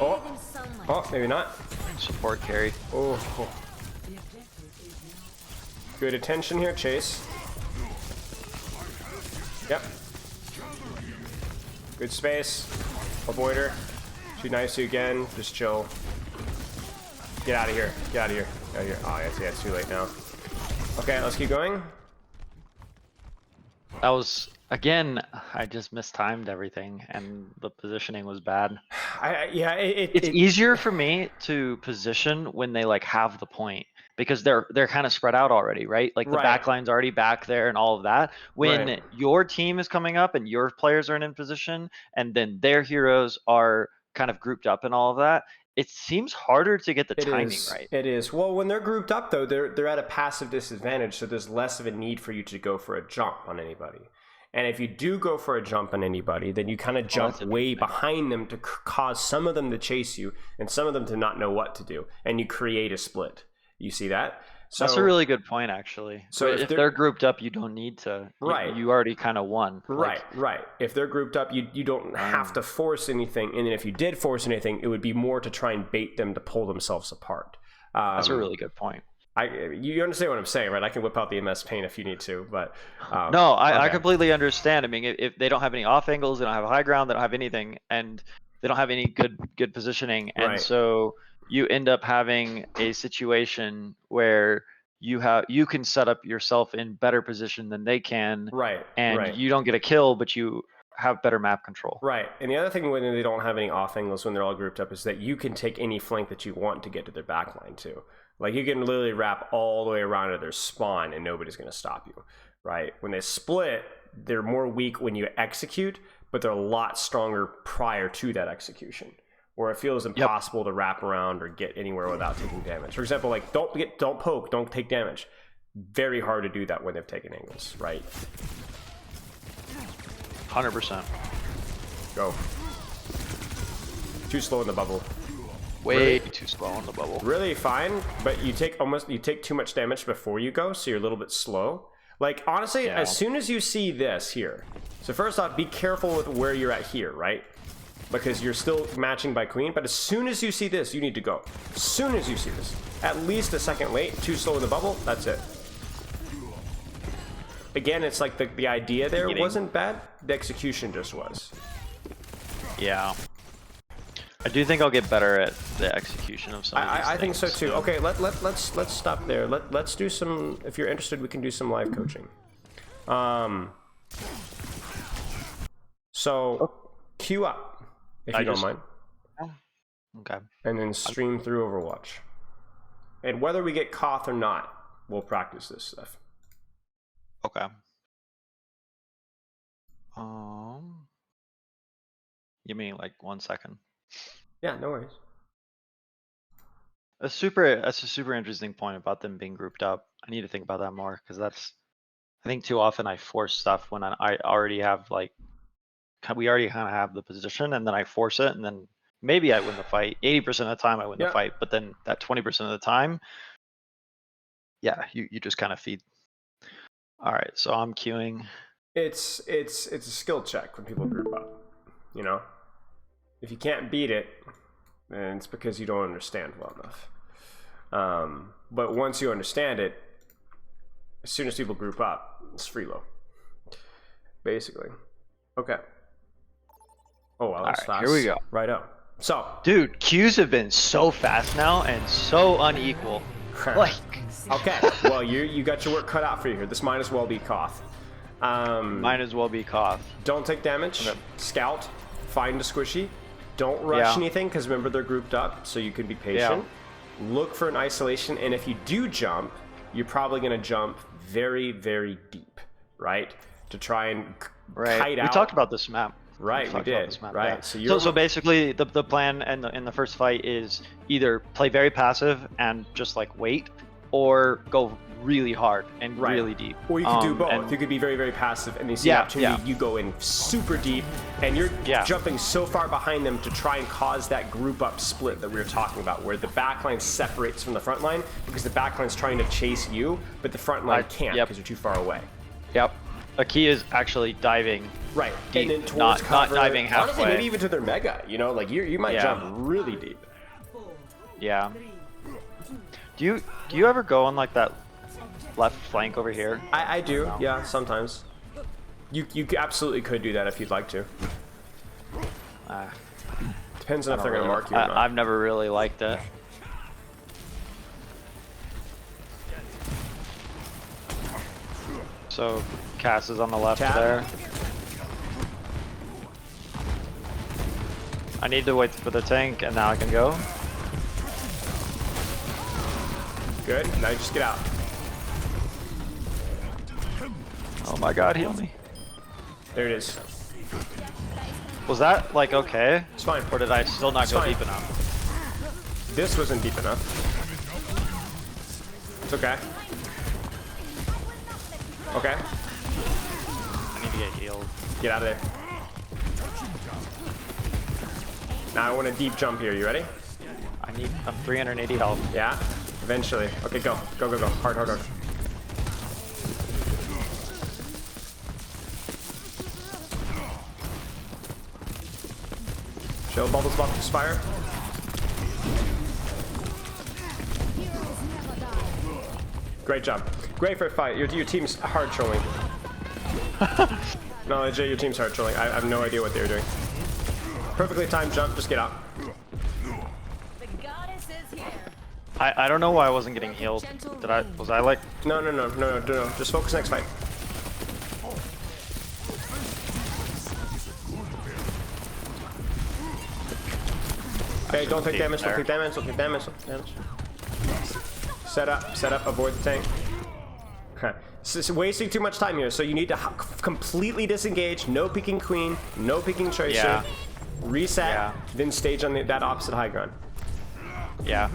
Oh, maybe not. Support carry. Oh. Good attention here, Chase. Yep. Good space. Avoid her. She knifes you again. Just chill. Get out of here. Get out of here. Get out of here. Oh, yeah, it's too late now. Okay, let's keep going. That was, again, I just mistimed everything, and the positioning was bad. It's easier for me to position when they like have the point, because they're kind of spread out already, right? Like the backline's already back there and all of that. When your team is coming up and your players are in position, and then their heroes are kind of grouped up and all of that, it seems harder to get the timing right. It is. Well, when they're grouped up, though, they're at a passive disadvantage, so there's less of a need for you to go for a jump on anybody. And if you do go for a jump on anybody, then you kind of jump way behind them to cause some of them to chase you and some of them to not know what to do. And you create a split. You see that? So, that's a really good point, actually. So if they're grouped up, you don't need to. You already kind of won. Right. If they're grouped up, you don't have to force anything. And then if you did force anything, it would be more to try and bait them to pull themselves apart. That's a really good point. You understand what I'm saying, right? I can whip out the MS Paint if you need to, but no, I completely understand. I mean, if they don't have any off angles, they don't have a high ground, they don't have anything, and they don't have any good positioning, and so you end up having a situation where you can set up yourself in better position than they can, and you don't get a kill, but you have better map control. Right. And the other thing when they don't have any off angles when they're all grouped up is that you can take any flank that you want to get to their backline too. Like you can literally wrap all the way around to their spawn and nobody's going to stop you, right? When they split, they're more weak when you execute, but they're a lot stronger prior to that execution, where it feels impossible to wrap around or get anywhere without taking damage. For example, like don't poke, don't take damage. Very hard to do that when they've taken angles, right? 100%. Go. Too slow in the bubble. Way too slow on the bubble. Really fine, but you take too much damage before you go, so you're a little bit slow. Like honestly, as soon as you see this here, so first off, be careful with where you're at here, right? Because you're still matching by queen, but as soon as you see this, you need to go. As soon as you see this, at least a second late, too slow in the bubble, that's it. Again, it's like the idea there wasn't bad, the execution just was. Yeah. I do think I'll get better at the execution of some of these I think so too. Okay, let's stop there. Let's do some. If you're interested, we can do some live coaching. So queue up if you don't mind. Okay. And then stream through Overwatch. And whether we get Koth or not, we'll practice this stuff. Okay. Give me like 1 second. Yeah, no worries. That's a super interesting point about them being grouped up. I need to think about that more, because I think too often I force stuff when I already have we already kind of have the position, and then I force it, and then maybe I win the fight. 80% of the time I win the fight, but then that 20% of the time, you just kind of feed. All right, so I'm queuing. It's a skill check when people group up, you know? If you can't beat it, then it's because you don't understand well enough. But once you understand it, as soon as people group up, it's free low. Basically. Okay. Oh, well, that's fast. Here we go. Right up. So. Dude, queues have been so fast now and so unequal. Okay. Well, you got your work cut out for you here. This might as well be Koth. Might as well be Koth. Don't take damage. Okay. Scout. Find a squishy. Don't rush anything, because remember they're grouped up, so you can be patient. Look for an isolation, and if you do jump, you're probably going to jump very, very deep, right? To try and kite out. We talked about this map. Right, we did. Right. So basically, the plan in the first fight is either play very passive and just like wait, or go really hard and Right. really deep. Or you could do both. and- You could be very, very passive, and you see Yeah, an opportunity, yeah. you go in super deep, and you're Yeah. jumping so far behind them to try and cause that group up split that we were talking about, where the backline separates from the front line because the backline's trying to chase you, but the front line can't Yep. because you're too far away. Yep. A key is actually diving. Right. Deep, and then not towards cover, diving halfway. honestly, maybe even to their mega. You know, like you might Yeah. jump really deep. Yeah. Do you ever go on like that left flank over here? I do, No. yeah, sometimes. You absolutely could do that if you'd like to. Depends on if they're going to mark you or not. I've never really liked it. So Cass is on the left Tab. there. I need to wait for the tank, and now I can go. Good. Now you just get out. Oh my god, heal me. There it is. Was that like okay? It's fine. Or did I still not It's go fine. deep enough? This wasn't deep enough. It's okay. Okay. I need to get healed. Get out of there. Now I want a deep jump here. You ready? I'm 380 health. Yeah. Eventually. Okay, go. Go, go, go. Hard, hard, hard. Show bubbles about to fire. Great job. Great for a fight. Your team's hard trolling. No, legit, your team's hard trolling. I have no idea what they were doing. Perfectly timed jump. Just get out. I don't know why I wasn't getting healed. Was I like? No. Just focus next fight. Okay, don't take damage, don't take damage, don't take damage, don't take damage. Set up, avoid the tank. Okay. It's wasting too much time here, so you need to completely disengage, no peeking queen, no peeking tracer, Yeah. reset, then stage on that opposite high ground. Yeah.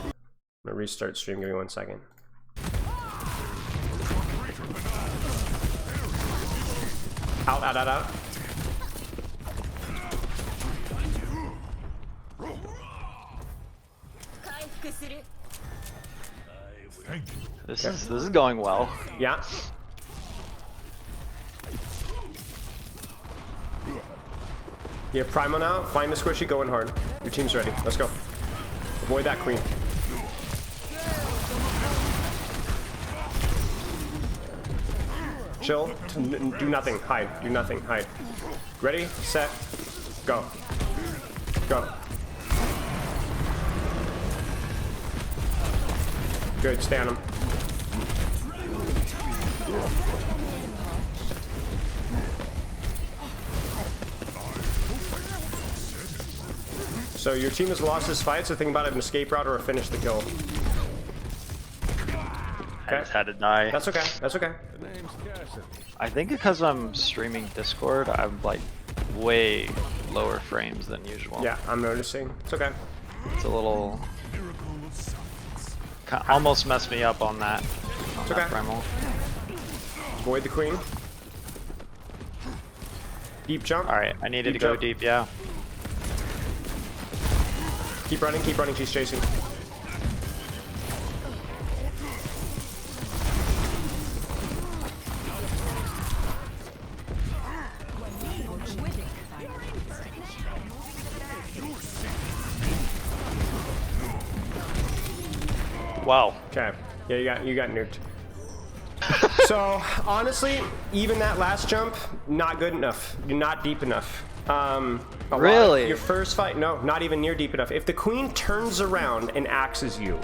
I'm gonna restart stream, give me 1 second. Out. This is going well. Yeah. You have Primo now, find the squishy, going hard. Your team's ready, let's go. Avoid that queen. Chill, do nothing, hide, do nothing, hide. Ready, set, go. Go. Good, stay on him. So your team has lost this fight, so think about an escape route or a finish the kill. I just had to die. That's okay, that's okay. I think because I'm streaming Discord, I'm like way lower frames than usual. Yeah, I'm noticing. It's okay. It's a little almost messed me up on that. It's okay. Primal. Avoid the queen. Deep jump. All right, I needed Deep to go jump. deep. Yeah. Keep running, she's chasing. Wow. Okay. Yeah, you got nuked. So honestly, even that last jump, not good enough. You're not deep enough. Really? Your first fight, no, not even near deep enough. If the queen turns around and axes you,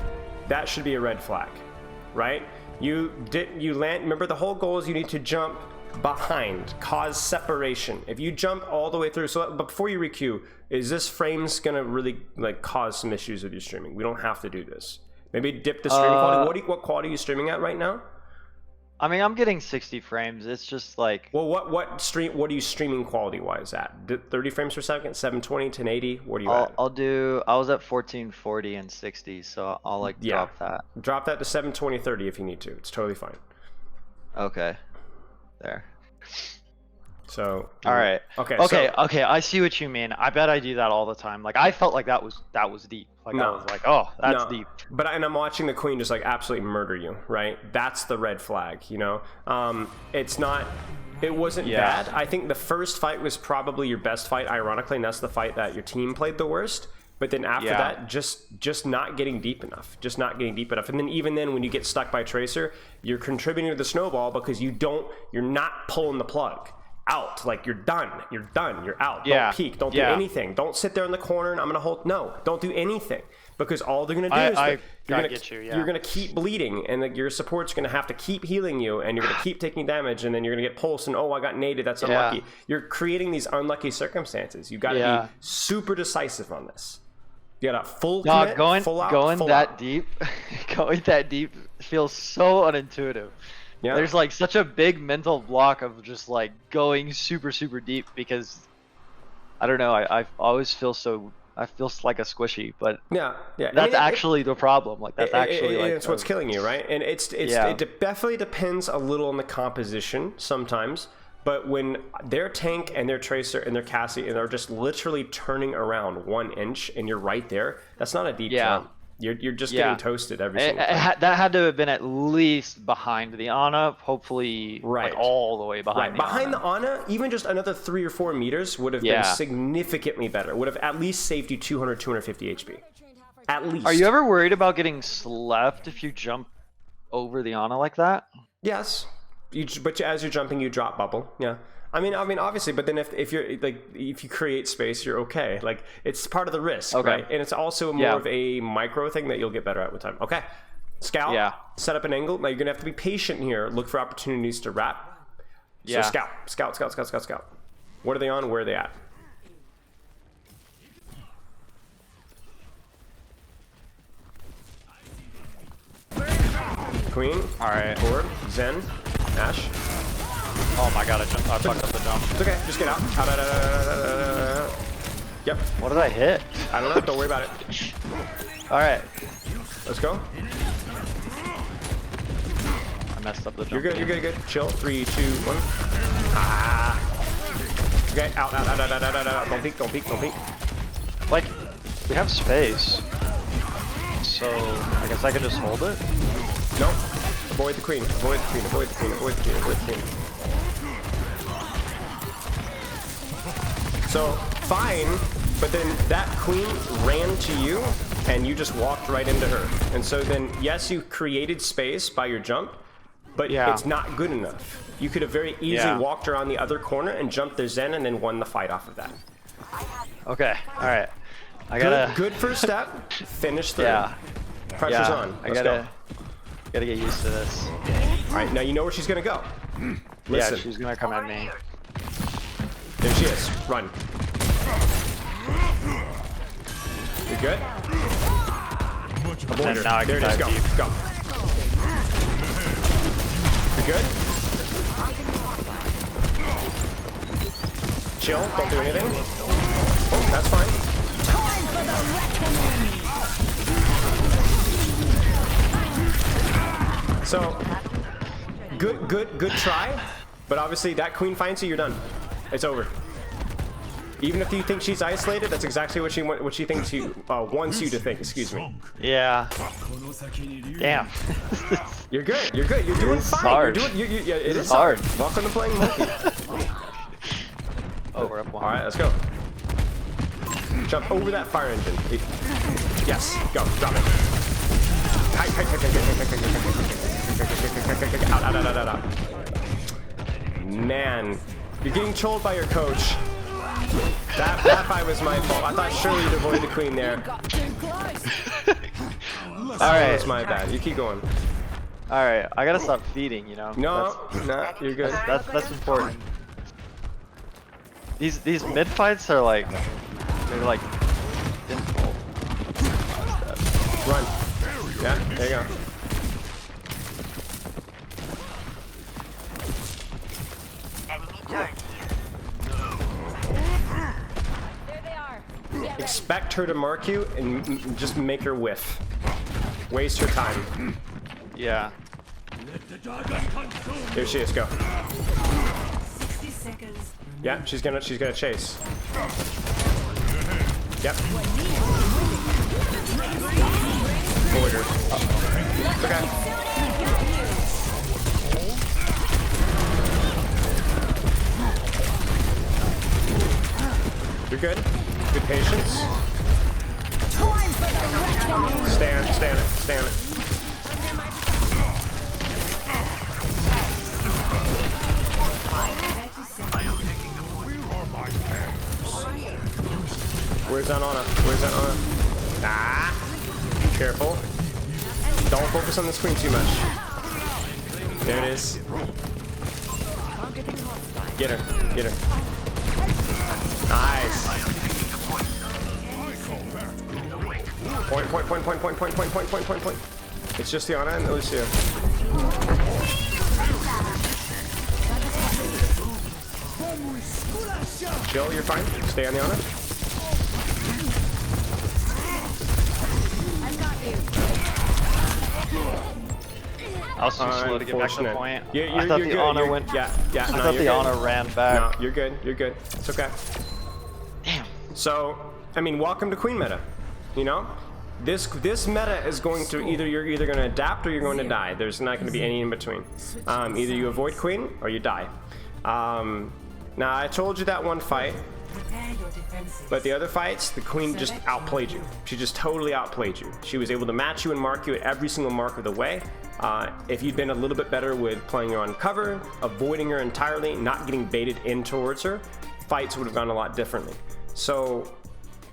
that should be a red flag, right? You land. Remember, the whole goal is you need to jump behind, cause separation. If you jump all the way through, but before you requeue, is this frames gonna really like cause some issues with your streaming? We don't have to do this. Maybe dip the stream quality. What quality are you streaming at right now? I mean, I'm getting 60 frames. It's just like, Well, what are you streaming quality wise at? 30 frames per second, 720, 1080. What are you at? I was at 1440 and 60, so I'll like drop that. Drop that to 720, 30 if you need to. It's totally fine. Okay. There. So. All right. Okay. Okay. I see what you mean. I bet I do that all the time. Like I felt like that was deep. Like I was like, oh, that's deep. But I'm watching the queen just like absolutely murder you, right? That's the red flag, you know. It's not. It wasn't bad. I think the first fight was probably your best fight, ironically, and that's the fight that your team played the worst. But then after that, just not getting deep enough. Just not getting deep enough. And then even then, when you get stuck by Tracer, you're contributing to the snowball because you're not pulling the plug out. Like you're done. You're out. Don't peek. Don't do anything. Don't sit there in the corner and I'm gonna hold. No, don't do anything. Because all they're gonna do is you're gonna keep bleeding, and your support's gonna have to keep healing you, and you're gonna keep taking damage, and then you're gonna get pulsed, and oh, I got naded, that's unlucky. You're creating these unlucky circumstances. You gotta be super decisive on this. You gotta full commit, full out, going full that out. deep, going that deep feels so unintuitive. Yeah. There's like such a big mental block of just like going super deep because I don't know. I always feel so. I feel like a squishy, but that's actually the problem. Like that's actually like it's what's killing you, right? And it definitely depends a little on the composition sometimes. But when their tank and their Tracer and their Cassie and they're just literally turning around 1 inch and you're right there, that's not a deep jump. You're just getting toasted every single time. That had to have been at least behind the Ana, hopefully like all the way behind the behind the Ana, even just another 3 or 4 meters would have been significantly better. Would have at least saved you 200, 250 HP. At least. Are you ever worried about getting slept if you jump over the Ana like that? Yes. But as you're jumping, you drop bubble. Yeah. I mean, obviously, but then if you create space, you're okay. Like it's part of the risk, right? And it's also more of a micro thing that you'll get better at with time. Okay, scout. Set up an angle. Now you're gonna have to be patient here. Look for opportunities to wrap. So scout. What are they on? Where are they at? Queen. All right. Forward. Zen. Ash. Oh my god, I fucked up the jump. It's okay, just get out. Out. Yep. What did I hit? I don't know, don't worry about it. Alright. Let's go. I messed up the jump. You're good. Chill. 3, 2, 1. Okay, out. Don't peek. Like, we have space. So, I guess I can just hold it? Nope. Avoid the queen. Avoid the queen. So, fine, but then that queen ran to you, and you just walked right into her. And so then, yes, you created space by your jump, but it's not good enough. You could have very easily walked around the other corner and jumped their Zen and then won the fight off of that. Okay, alright. I gotta... Good first step, finish the... Pressure's on. Let's go. Gotta get used to this. Alright, now you know where she's gonna go. Listen. Yeah, she's gonna come at me. There she is. Run. You good? Avoid her. Now there it is. Go. You good? Chill. Don't do anything. Oh, that's fine. So, good try. But obviously, that queen finds you, you're done. It's over. Even if you think she's isolated, that's exactly what she thinks you wants you to think. Excuse me. Yeah. Damn. You're good. You're doing fine. Hard. It is hard. Welcome to playing monkey. We're up 1. All right, let's go. Jump over that fire engine. Yes. Go. Drop it. Out. Man, you're getting trolled by your coach. That fight was my fault. I thought surely you'd avoid the queen there. Alright. That's my bad. You keep going. Alright, I gotta stop feeding, you know? No, you're good. That's important. These mid fights are like, they're like difficult. Run. Yeah, there you go. expect her to mark you and just make her whiff. Waste her time. Yeah. Here she is. Go. 60 seconds. Yeah, she's gonna chase. Yep. Avoid her. Oh. Okay. You're good. Good patience. Stand it. Where's that Anna? Ah! Careful. Don't focus on the screen too much. There it is. Get her. Nice. Point. It's just the Anna and Lucia. Chill, you're fine. Stay on the Anna. I was too slow to get back to the point. I thought the Ana went. Yeah. I thought the Ana ran back. No, you're good. It's okay. Damn. So, I mean, welcome to Queen meta. You know, this meta is going to you're either going to adapt or you're going to die. There's not going to be any in between. Either you avoid Queen or you die. Now I told you that one fight, but the other fights, the Queen just outplayed you. She just totally outplayed you. She was able to match you and mark you at every single mark of the way. If you'd been a little bit better with playing her on cover, avoiding her entirely, not getting baited in towards her, fights would have gone a lot differently. So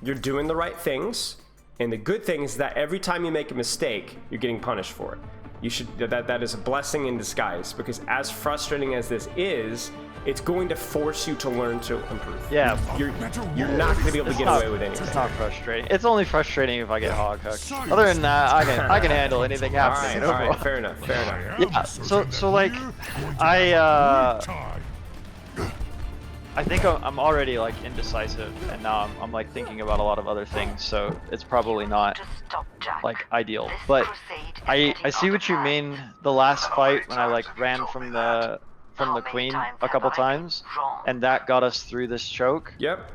you're doing the right things, and the good thing is that every time you make a mistake, you're getting punished for it. You should that is a blessing in disguise, because as frustrating as this is, it's going to force you to learn to improve. Yeah, you're not going to be able to get away with anything. It's not frustrating. It's only frustrating if I get hog hooked. Other than that, I can handle anything happening. All right, fair enough. Yeah. So like, I think I'm already like indecisive, and now I'm like thinking about a lot of other things. So it's probably not like ideal. But I see what you mean. The last fight when I like ran from the Queen a couple times, and that got us through this choke. Yep.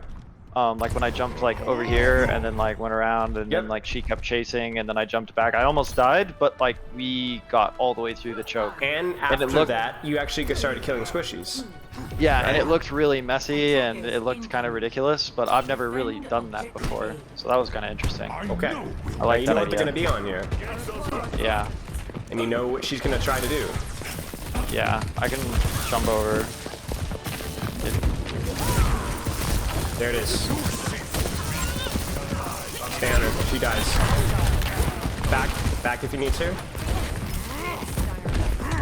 Like when I jumped like over here and then like went around and then like she kept chasing and then I jumped back. I almost died, but like we got all the way through the choke. And after that, you actually started killing squishies. Yeah, and it looked really messy and it looked kind of ridiculous, but I've never really done that before, so that was kind of interesting. Okay. I like that idea. You know what they're gonna be on here. Yeah. And you know what she's gonna try to do. Yeah, I can jump over. There it is. Stand her. She dies. Back if you need to.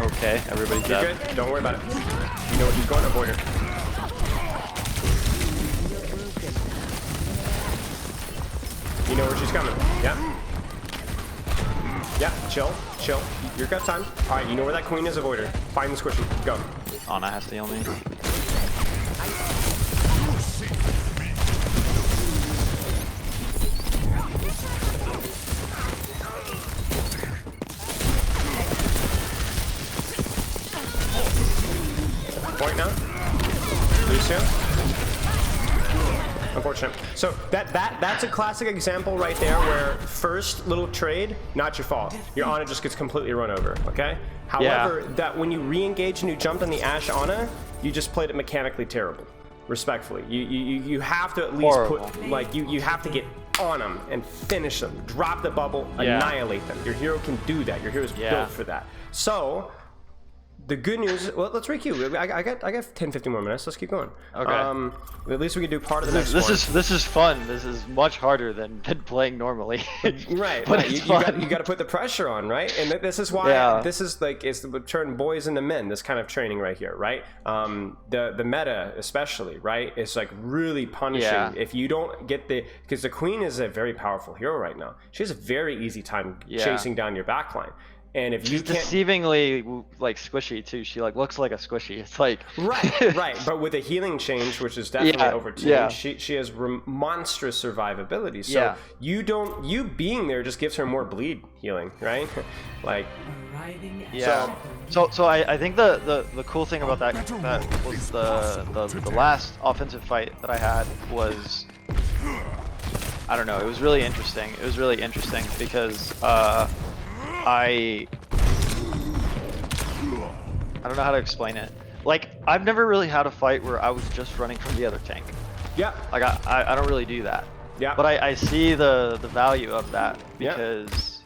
Okay, everybody's You're dead. good. Don't worry about it. You know what he's going to avoid her. You know where she's coming. Yeah. Yeah. Chill. You've got time. All right. You know where that Queen is. Avoid her. Find the squishy. Go. Ana has to heal me. Point now. Lucio. Unfortunate. So that's a classic example right there where first little trade, not your fault. Your Ana just gets completely run over, okay? However, that when you re-engage and you jumped on the Ashe Ana, you just played it mechanically terrible. Respectfully. You have to at least put, like, you have to get on them and finish them. Drop the bubble, annihilate them. Your hero can do that. Your hero's built for that. So, the good news, well, let's requeue. I got 10, 15 more minutes. Let's keep going. Okay. At least we can do part of the next one. This is fun. This is much harder than playing normally. Right. But right. It's you got to put the pressure on, right? And this is why this is like it's turn boys into men. This kind of training right here, right? The meta especially, right? It's like really punishing if you don't get because the Queen is a very powerful hero right now. She has a very easy time chasing down your backline. And if you She's can't, deceivingly like squishy too. She like looks like a squishy. It's like right. But with a healing change, which is definitely over 2, yeah. she has monstrous survivability. So Yeah. you being there just gives her more bleed healing, right? Like, Arriving at yeah. So I think the cool thing about that was the last offensive fight that I had was, I don't know, it was really interesting. It was really interesting because I don't know how to explain it. Like, I've never really had a fight where I was just running from the other tank. yeah, Like I don't really do that. yeah. But I see the value of that because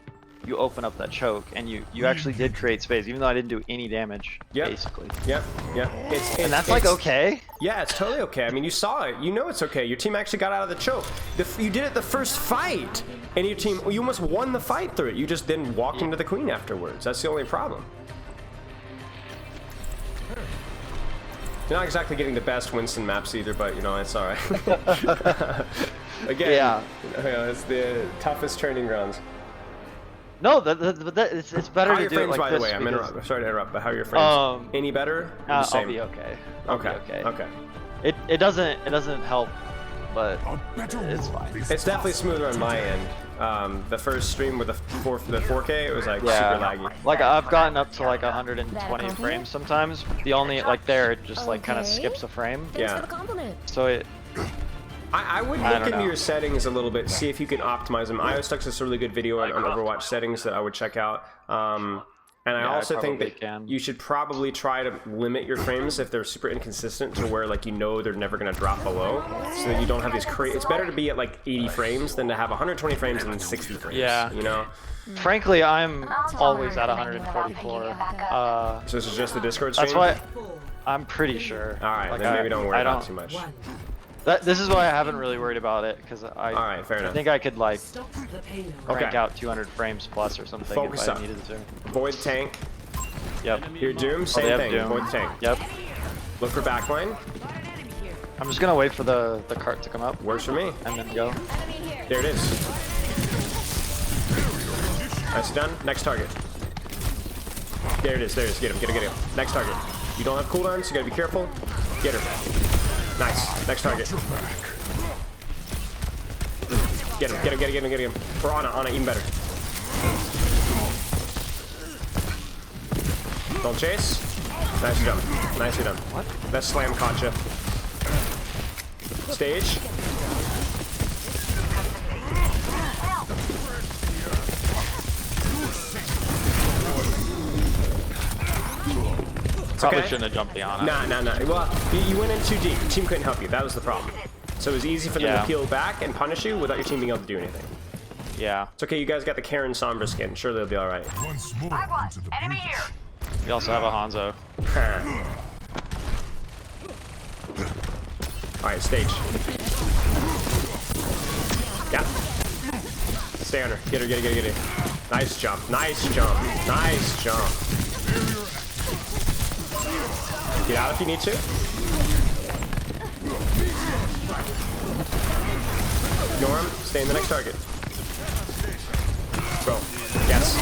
you open up that choke and you actually did create space, even though I didn't do any damage, basically. Yeah. And that's like okay. Yeah, it's totally okay. I mean, you saw it. You know it's okay. Your team actually got out of the choke. You did it the first fight, and your team, you almost won the fight through it. You just then walked into the queen afterwards. That's the only problem. You're not exactly getting the best Winston maps either, but you know, it's all right. Again, it's the toughest training grounds. No, it's better How are to your do frames, it like by the this way? because, Sorry to interrupt, but how are your frames? Any better? Or the I'll same? be okay. Okay. It doesn't help, but it's fine. It's definitely smoother on my end. The first stream with the 4K, it was like super laggy. Like I've gotten up to like 120 frames sometimes. The only like there it just like kind of skips a frame. Yeah. So it. I would look into your settings a little bit, see if you can optimize them. iOS is a really good video on Overwatch settings that I would check out. And I also think that you should probably try to limit your frames if they're super inconsistent to where like you know they're never going to drop below, so that you don't have these crazy. It's better to be at like 80 frames than to have 120 frames and then 60 frames. Yeah. You know. Frankly, I'm always at 144. So this is just the Discord stream. That's why I'm pretty sure. All right, like then maybe don't worry about it too much. This is why I haven't really worried about it, because I think I could like crank out 200 frames plus or something if I needed to. Void tank. Yep. Your Doom, same thing. Doom. Void tank. Yep. Look for backline. I'm just gonna wait for the cart to come up. Works for me. And then go. There it is. Nice, done. Next target. There it is. There it is. Get him. Next target. You don't have cooldowns, so you gotta be careful. Get her. Nice. Next target. Get him. We're on it, even better. Don't chase. Nicely done. What? That slam caught you. Stage. Probably shouldn't have jumped the Ana. Nah. Well, you went in too deep. Your team couldn't help you. That was the problem. So it was easy for them to peel back and punish you without your team being able to do anything. Yeah. It's okay. You guys got the Karen Sombra skin. Sure, they'll be all right. enemy here. We also have a Hanzo. All right, stage. Yeah. Stay on her. Get her. Nice jump. Get out if you need to. Ignore him. Stay in the next target. Go. Yes.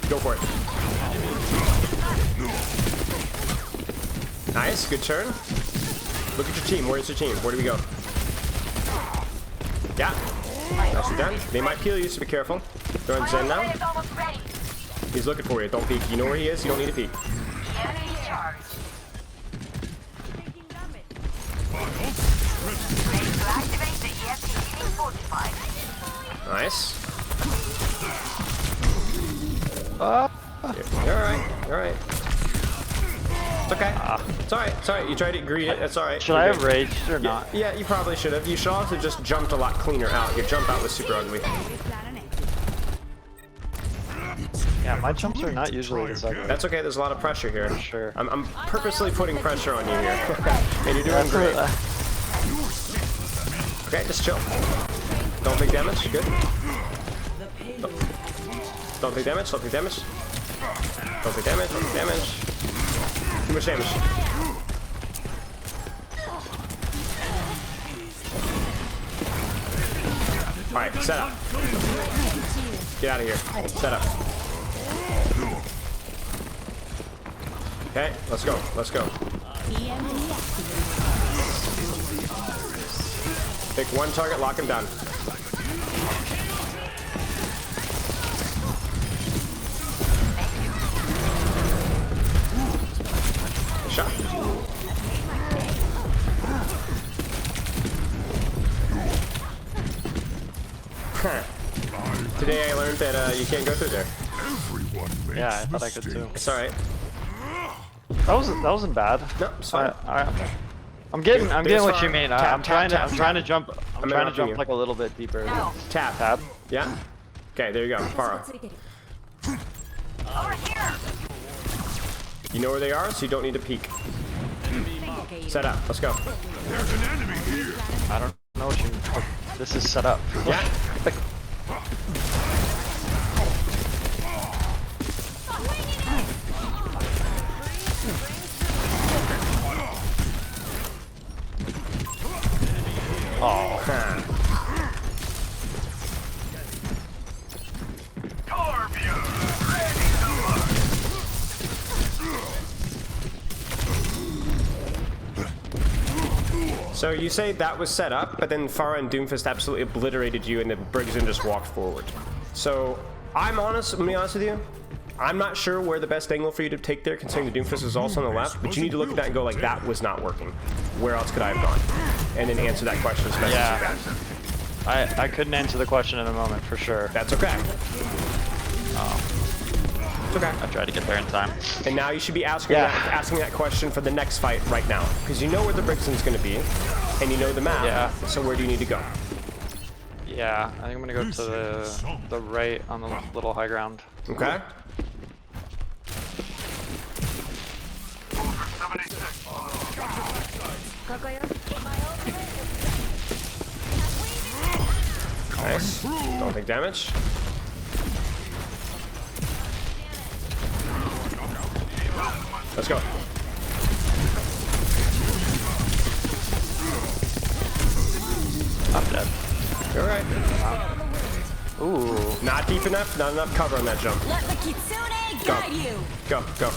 Go for it. Nice. Good turn. Look at your team. Where's your team? Where do we go? Yeah. Nicely done. They might peel you, so be careful. Throwing Zen now. He's looking for you. Don't peek. You know where he is. You don't need to peek. Nice. You're alright. It's okay. It's alright. You tried to greet it. It's alright. Should I have raged or not? Yeah, you probably should have. You should also just jumped a lot cleaner out. Your jump out was super ugly. Yeah, my jumps are not usually this ugly. That's okay. There's a lot of pressure here. Sure. I'm purposely putting pressure on you here. And you're doing great. Okay, just chill. Don't take damage. You're good. Don't take damage. Too much damage. Alright, set up. Get out of here. Set up. Okay, let's go. Let's go. Pick one target, lock him down. Shot. Today I learned that you can't go through there. Yeah, I thought I could too. It's alright. That wasn't bad. No, it's fine. I'm getting what you mean. Tap, I'm trying tap, to jump. I'm trying to jump you. like a little bit deeper. Tap. Tab. Yeah. Okay, there you go. Fara. Over here. You know where they are, so you don't need to peek. Set up. Let's go. There's an enemy here. I don't know what you. This is set up. Yeah. Oh. So you say that was set up, but then Farah and Doomfist absolutely obliterated you, and the Briggsman just walked forward. So I'm gonna be honest with you. I'm not sure where the best angle for you to take there, considering the Doomfist is also on the left. But you need to look at that and go like, that was not working. Where else could I have gone? And then answer that question as best as you can. I couldn't answer the question in the moment for sure. That's okay. Oh. It's okay. I tried to get there in time. And now you should be asking that question for the next fight right now, because you know where the Briggsman's going to be, and you know the map. Yeah. So where do you need to go? Yeah, I think I'm gonna go to the right on the little high ground. Okay. Nice. Don't take damage. Let's go. I'm dead. You're right. Ooh. Not deep enough, not enough cover on that jump. Let the Kitsune guide you. Go, go.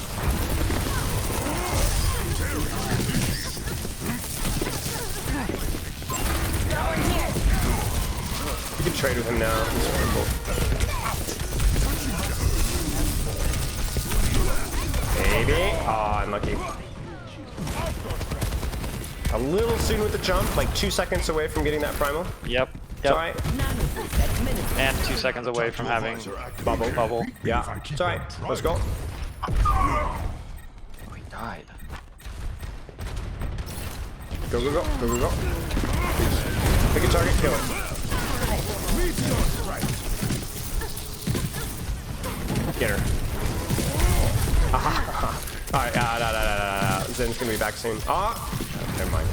You can trade with him now. He's wonderful. Maybe. Oh, unlucky. A little soon with the jump, like 2 seconds away from getting that primal. Yep. It's alright. And 2 seconds away from having bubble. Yeah. It's alright. Let's go. Oh, he died. Go, go, go. Go, go, go. Pick a target, kill it. Get her. Alright, no. Zen's gonna be back soon. Never mind.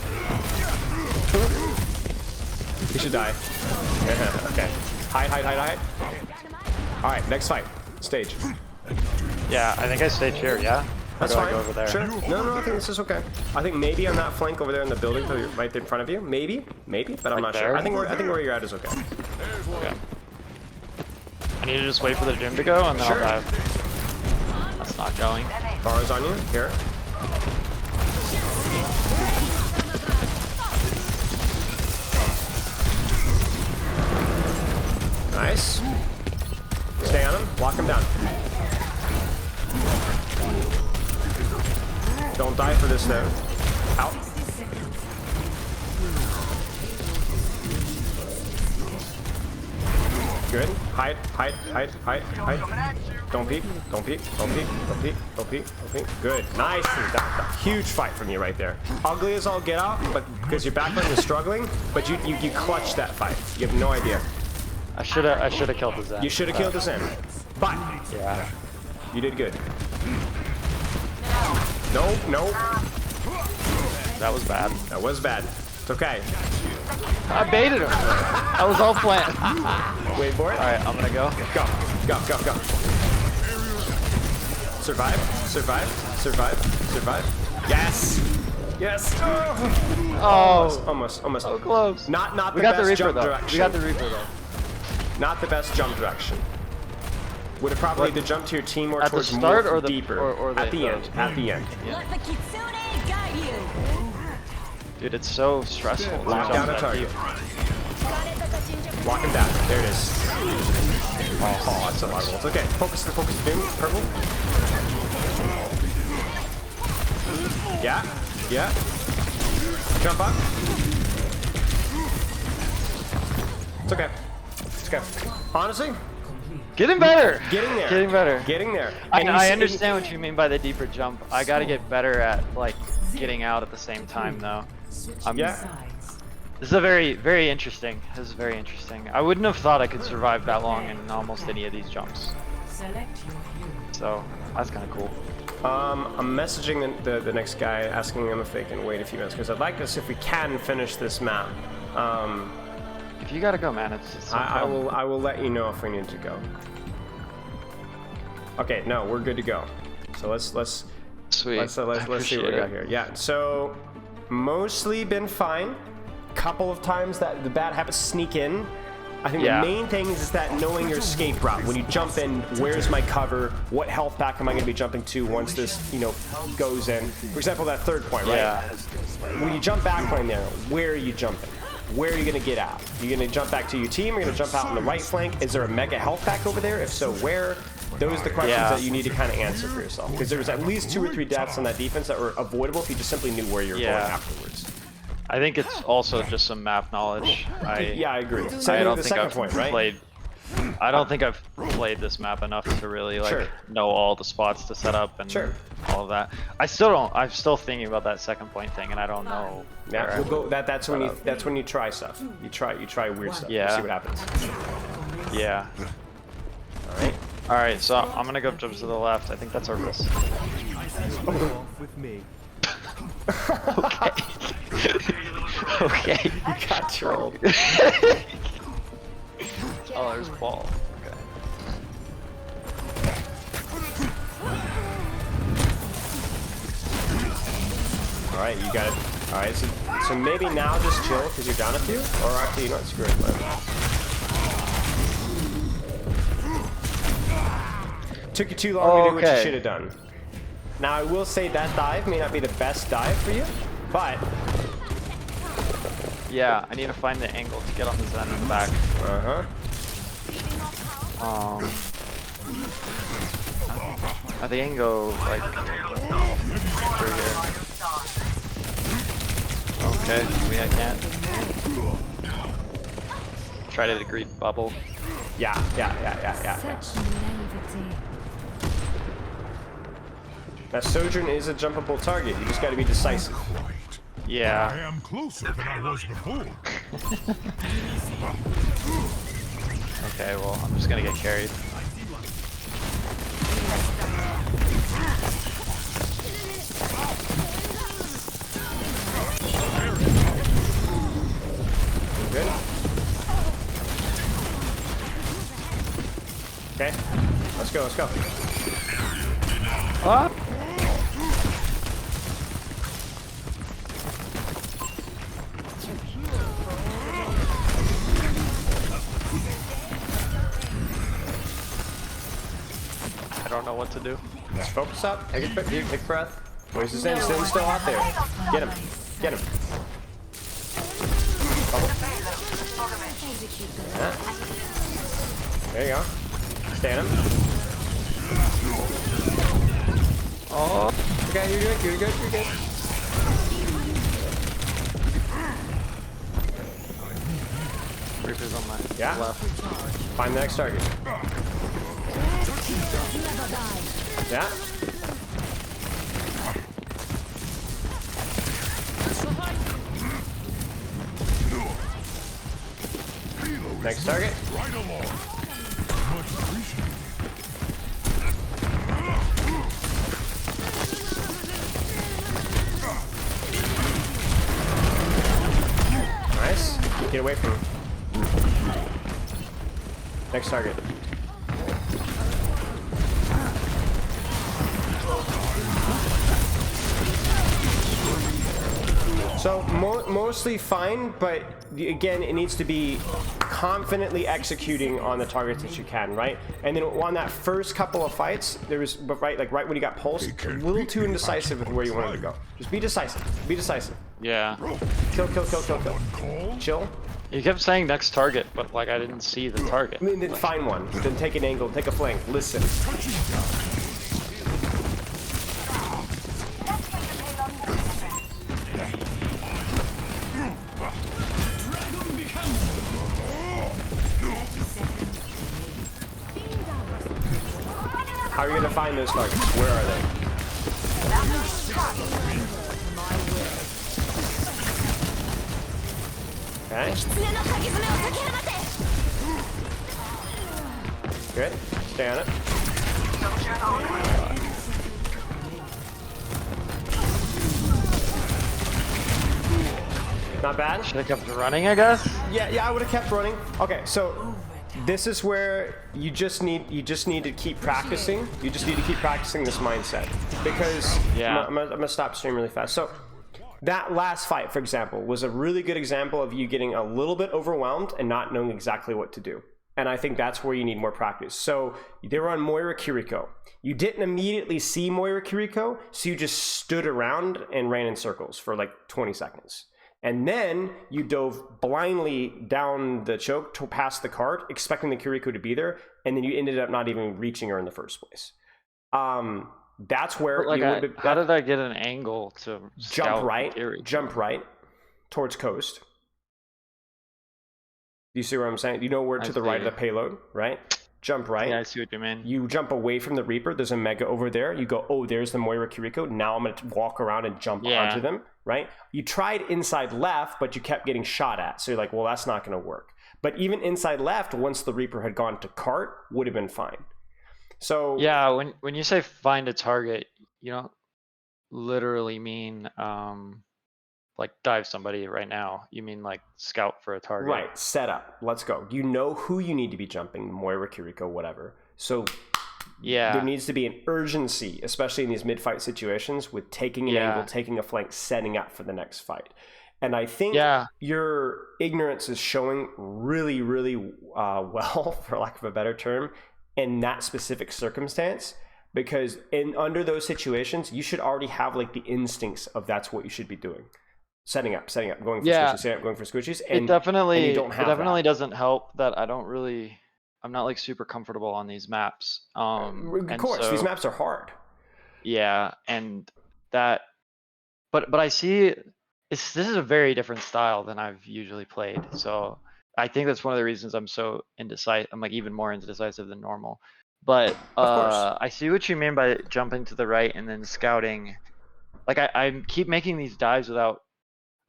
He should die. Okay. Hide. Alright, next fight. Stage. Yeah, I think I stayed here, yeah? That's or do fine. I go over there? Sure. No, I think this is okay. I think maybe on that flank over there in the building right in front of you. Maybe, but I'm not sure. I think where you're at is okay. Okay. I need to just wait for the doom to go and then Sure. I'll dive. That's not going. Bar's on you. Here. Nice. Stay on him. Lock him down. Don't die for this though. Out. Good. Hide. Don't peek. Good. Nice. That's a huge fight from you right there. Ugly as all get out, but because your backline was struggling, but you clutched that fight. You have no idea. I should have killed the Zen. You should have killed the Zen. But yeah. You did good. No. That was bad. That was bad. It's okay. I baited him. I was all planned. Wait for it. Alright, I'm gonna go. Go. Survive. Yes. Oh. Almost. So close. Not We the got the best Reaper jump though. direction. We got the Reaper though. Not the best jump direction. would have probably either jumped to your team or At the towards start more or the- deeper. or At the end. At the end. Let the Kitsune guide you. Dude, it's so stressful. to Lock jump down a that target. Gingerbread. Lock him down. There it is. Oh, that's a lot of bolts. Okay, focus the doom. Purple. Yeah. Yeah. Jump up. It's okay. It's okay. Honestly, Getting better. getting there. Getting better. Getting there. I, And I you- understand what you mean by the deeper jump. I gotta get better at like getting out at the same time though. Yeah. This is a very interesting. This is very interesting. I wouldn't have thought I could survive that long in almost any of these jumps. So that's kind of cool. I'm messaging the next guy, asking him if they can wait a few minutes because I'd like us if we can finish this map. If you gotta go, man, it's no I problem. will let you know if we need to go. Okay, no, we're good to go. So let's Sweet. let's see what we Appreciate got it. here. Yeah, so mostly been fine. Couple of times that the bad habits sneak in. I think Yeah. the main thing is that knowing your escape route. When you jump in, where's my cover? What health pack am I going to be jumping to once this, goes in? For example, that third point, right? Yeah. When you jump backline there, where are you jumping? Where are you going to get out? You're going to jump back to your team? You're going to jump out on the right flank? Is there a mega health pack over there? If so, where? Those are the questions Yeah. that you need to kind of answer for yourself. Because there was at least 2 or 3 deaths on that defense that were avoidable if you just simply knew where you were going afterwards. I think it's also just some map knowledge. Yeah, I agree. I Same don't with the think second I've point, right? played. I don't think I've played this map enough to really like Sure. know all the spots to set up and Sure. all of that. I still don't. I'm still thinking about that second point thing, and I don't know. Yeah, where we'll I- go. That's when you try stuff. You try weird stuff. Yeah. You see what happens. Yeah. All right. All right. So I'm gonna go jump to the left. I think that's our risk. With me. Okay. Okay. You got trolled. Oh, there's a ball. Okay. All right, you got it. All right, so maybe now just chill because you're down a few, or actually you know what, screw it. Took you too long to do what you Okay. should have done. Now I will say that dive may not be the best dive for you, but Yeah, I need to find the angle to get on the Zen in the back. I think I can go like through here. Okay, maybe I can't. Try to agree bubble. yeah. That Sojourn is a jumpable target. You just got to be decisive. I Yeah. am closer than I was before. Okay, well, I'm just gonna get carried. Good. Okay. Let's go. What? I don't know what to do. Let's focus up. Take a quick breath. Where's the Zen? Zen's still out there. Get him. Bubble. Yeah. There you go. Stand him. Oh, Okay, you're good. Reaper's on my Yeah. left. Find the next target. Yeah. Next target. Right along. Much appreciated. Nice. Get away from him. Next target. So mostly fine, but again, it needs to be confidently executing on the targets that you can, right? And then on that first couple of fights, there was, right when you got pulsed, a little too indecisive with where you wanted to go. Just be decisive. Be decisive. Yeah. Kill. Chill. You kept saying next target, but like I didn't see the target. Then find one. Then take an angle. Take a flank. Listen. How are you gonna find those targets? Where are they? Okay. Good. Stay on it. Not bad. Should have kept running, I guess. Yeah, I would have kept running. Okay, so this is where you just need to keep practicing. You just need to keep practicing this mindset because I'm gonna stop stream really fast. So that last fight, for example, was a really good example of you getting a little bit overwhelmed and not knowing exactly what to do. And I think that's where you need more practice. So they were on Moira Kiriko. You didn't immediately see Moira Kiriko, so you just stood around and ran in circles for like 20 seconds. And then you dove blindly down the choke to past the cart, expecting the Kiriko to be there, and then you ended up not even reaching her in the first place. That's where like you would. How did I get an angle to jump right towards coast? Do you see what I'm saying? You know where to the right of the payload, right? Jump right. Yeah, I see what you mean. You jump away from the Reaper. There's a Mega over there. You go, oh, there's the Moira Kiriko. Now I'm going to walk around and jump onto them, right? You tried inside left, but you kept getting shot at. So you're like, well, that's not going to work. But even inside left, once the Reaper had gone to cart, would have been fine. So yeah, when you say find a target, you don't literally mean like dive somebody right now. You mean like scout for a target. Right, set up. Let's go. You know who you need to be jumping, Moira, Kiriko, whatever. So there needs to be an urgency, especially in these mid-fight situations, with taking an angle, taking a flank, setting up for the next fight. And I think your ignorance is showing really, really well, for lack of a better term, in that specific circumstance. Because under those situations, you should already have like the instincts of that's what you should be doing. Setting up, going for squishies, setting up, going for squishies. And it definitely doesn't help that I'm not like super comfortable on these maps. Of course, these maps are hard. Yeah, and that, but I see this is a very different style than I've usually played. So I think that's one of the reasons I'm so indecisive. I'm like even more indecisive than normal. But I see what you mean by jumping to the right and then scouting. Like I keep making these dives without.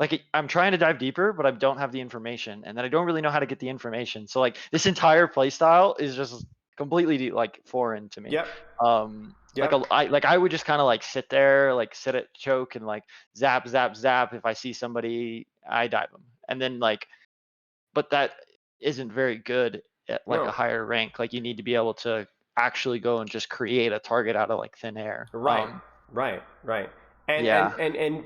Like I'm trying to dive deeper, but I don't have the information, and then I don't really know how to get the information. So like this entire play style is just completely like foreign to me. Yep. Like I would just kind of like sit there, like sit at choke and like zap. If I see somebody, I dive them, and then like, but that isn't very good at like a higher rank. Like you need to be able to actually go and just create a target out of like thin air. Right. And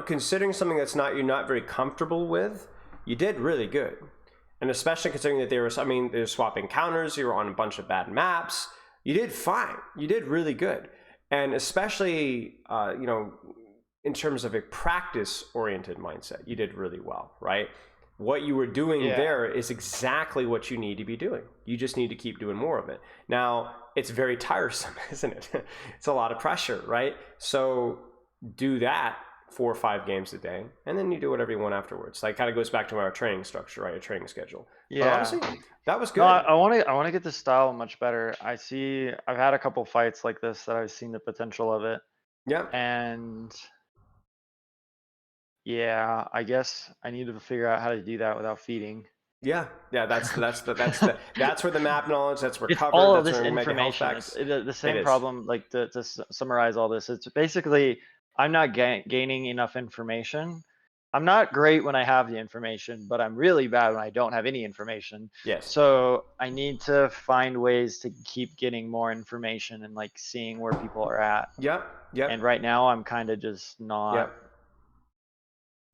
considering something that's you're not very comfortable with, you did really good. And especially considering that they're swapping counters, you were on a bunch of bad maps. You did fine. You did really good. And especially, in terms of a practice-oriented mindset, you did really well, right? What you were doing there is exactly what you need to be doing. You just need to keep doing more of it. Now, it's very tiresome, isn't it? It's a lot of pressure, right? So do that 4 or 5 games a day, and then you do whatever you want afterwards. Like kind of goes back to our training structure, right? Your training schedule. Yeah, but honestly, that was good. No, I want to get the style much better. I've had a couple fights like this that I've seen the potential of it. Yeah. And yeah, I guess I need to figure out how to do that without feeding. Yeah, that's where the map knowledge, that's where it's cover, all of that's this where information. It's the same problem. Like to summarize all this, it's basically I'm not gaining enough information. I'm not great when I have the information, but I'm really bad when I don't have any information. Yes. So I need to find ways to keep getting more information and like seeing where people are at. Yep. And right now I'm kind of just not.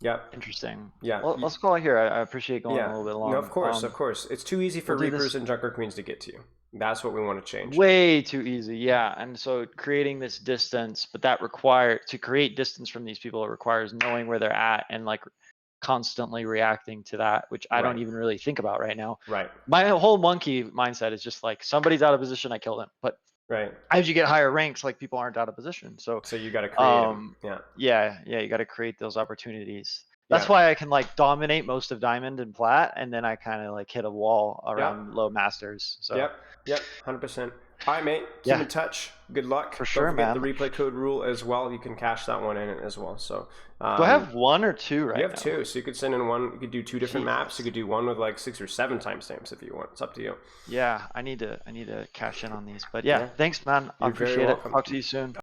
Yep. Interesting. Yeah. Well, let's call it here. I appreciate going a little bit long. No, of course, of course. It's too easy for we'll do Reapers this- and Junker Queens to get to you. That's what we want to change. Way too easy, yeah. And so creating this distance, but to create distance from these people, it requires knowing where they're at and like constantly reacting to that, which I don't Right. even really think about right now. Right. My whole monkey mindset is just like somebody's out of position, I kill them. But Right. as you get higher ranks, like people aren't out of position. So you got to create them. Yeah. yeah, you got to create those opportunities. That's Yeah. why I can like dominate most of diamond and plat, and then I kind of like hit a wall around low masters. So Yep. 100%. All right, mate. Keep in touch. Good luck. For sure, Don't forget man. the replay code rule as well. You can cash that one in as well. So do I have 1 or 2 right now? You have 2, so you could send in one. You could do 2 different maps. You could do one with like 6 or 7 timestamps if you want. It's up to you. Yeah, I need to cash in on these. But yeah, thanks, man. I You're very appreciate it. welcome. Talk to you soon.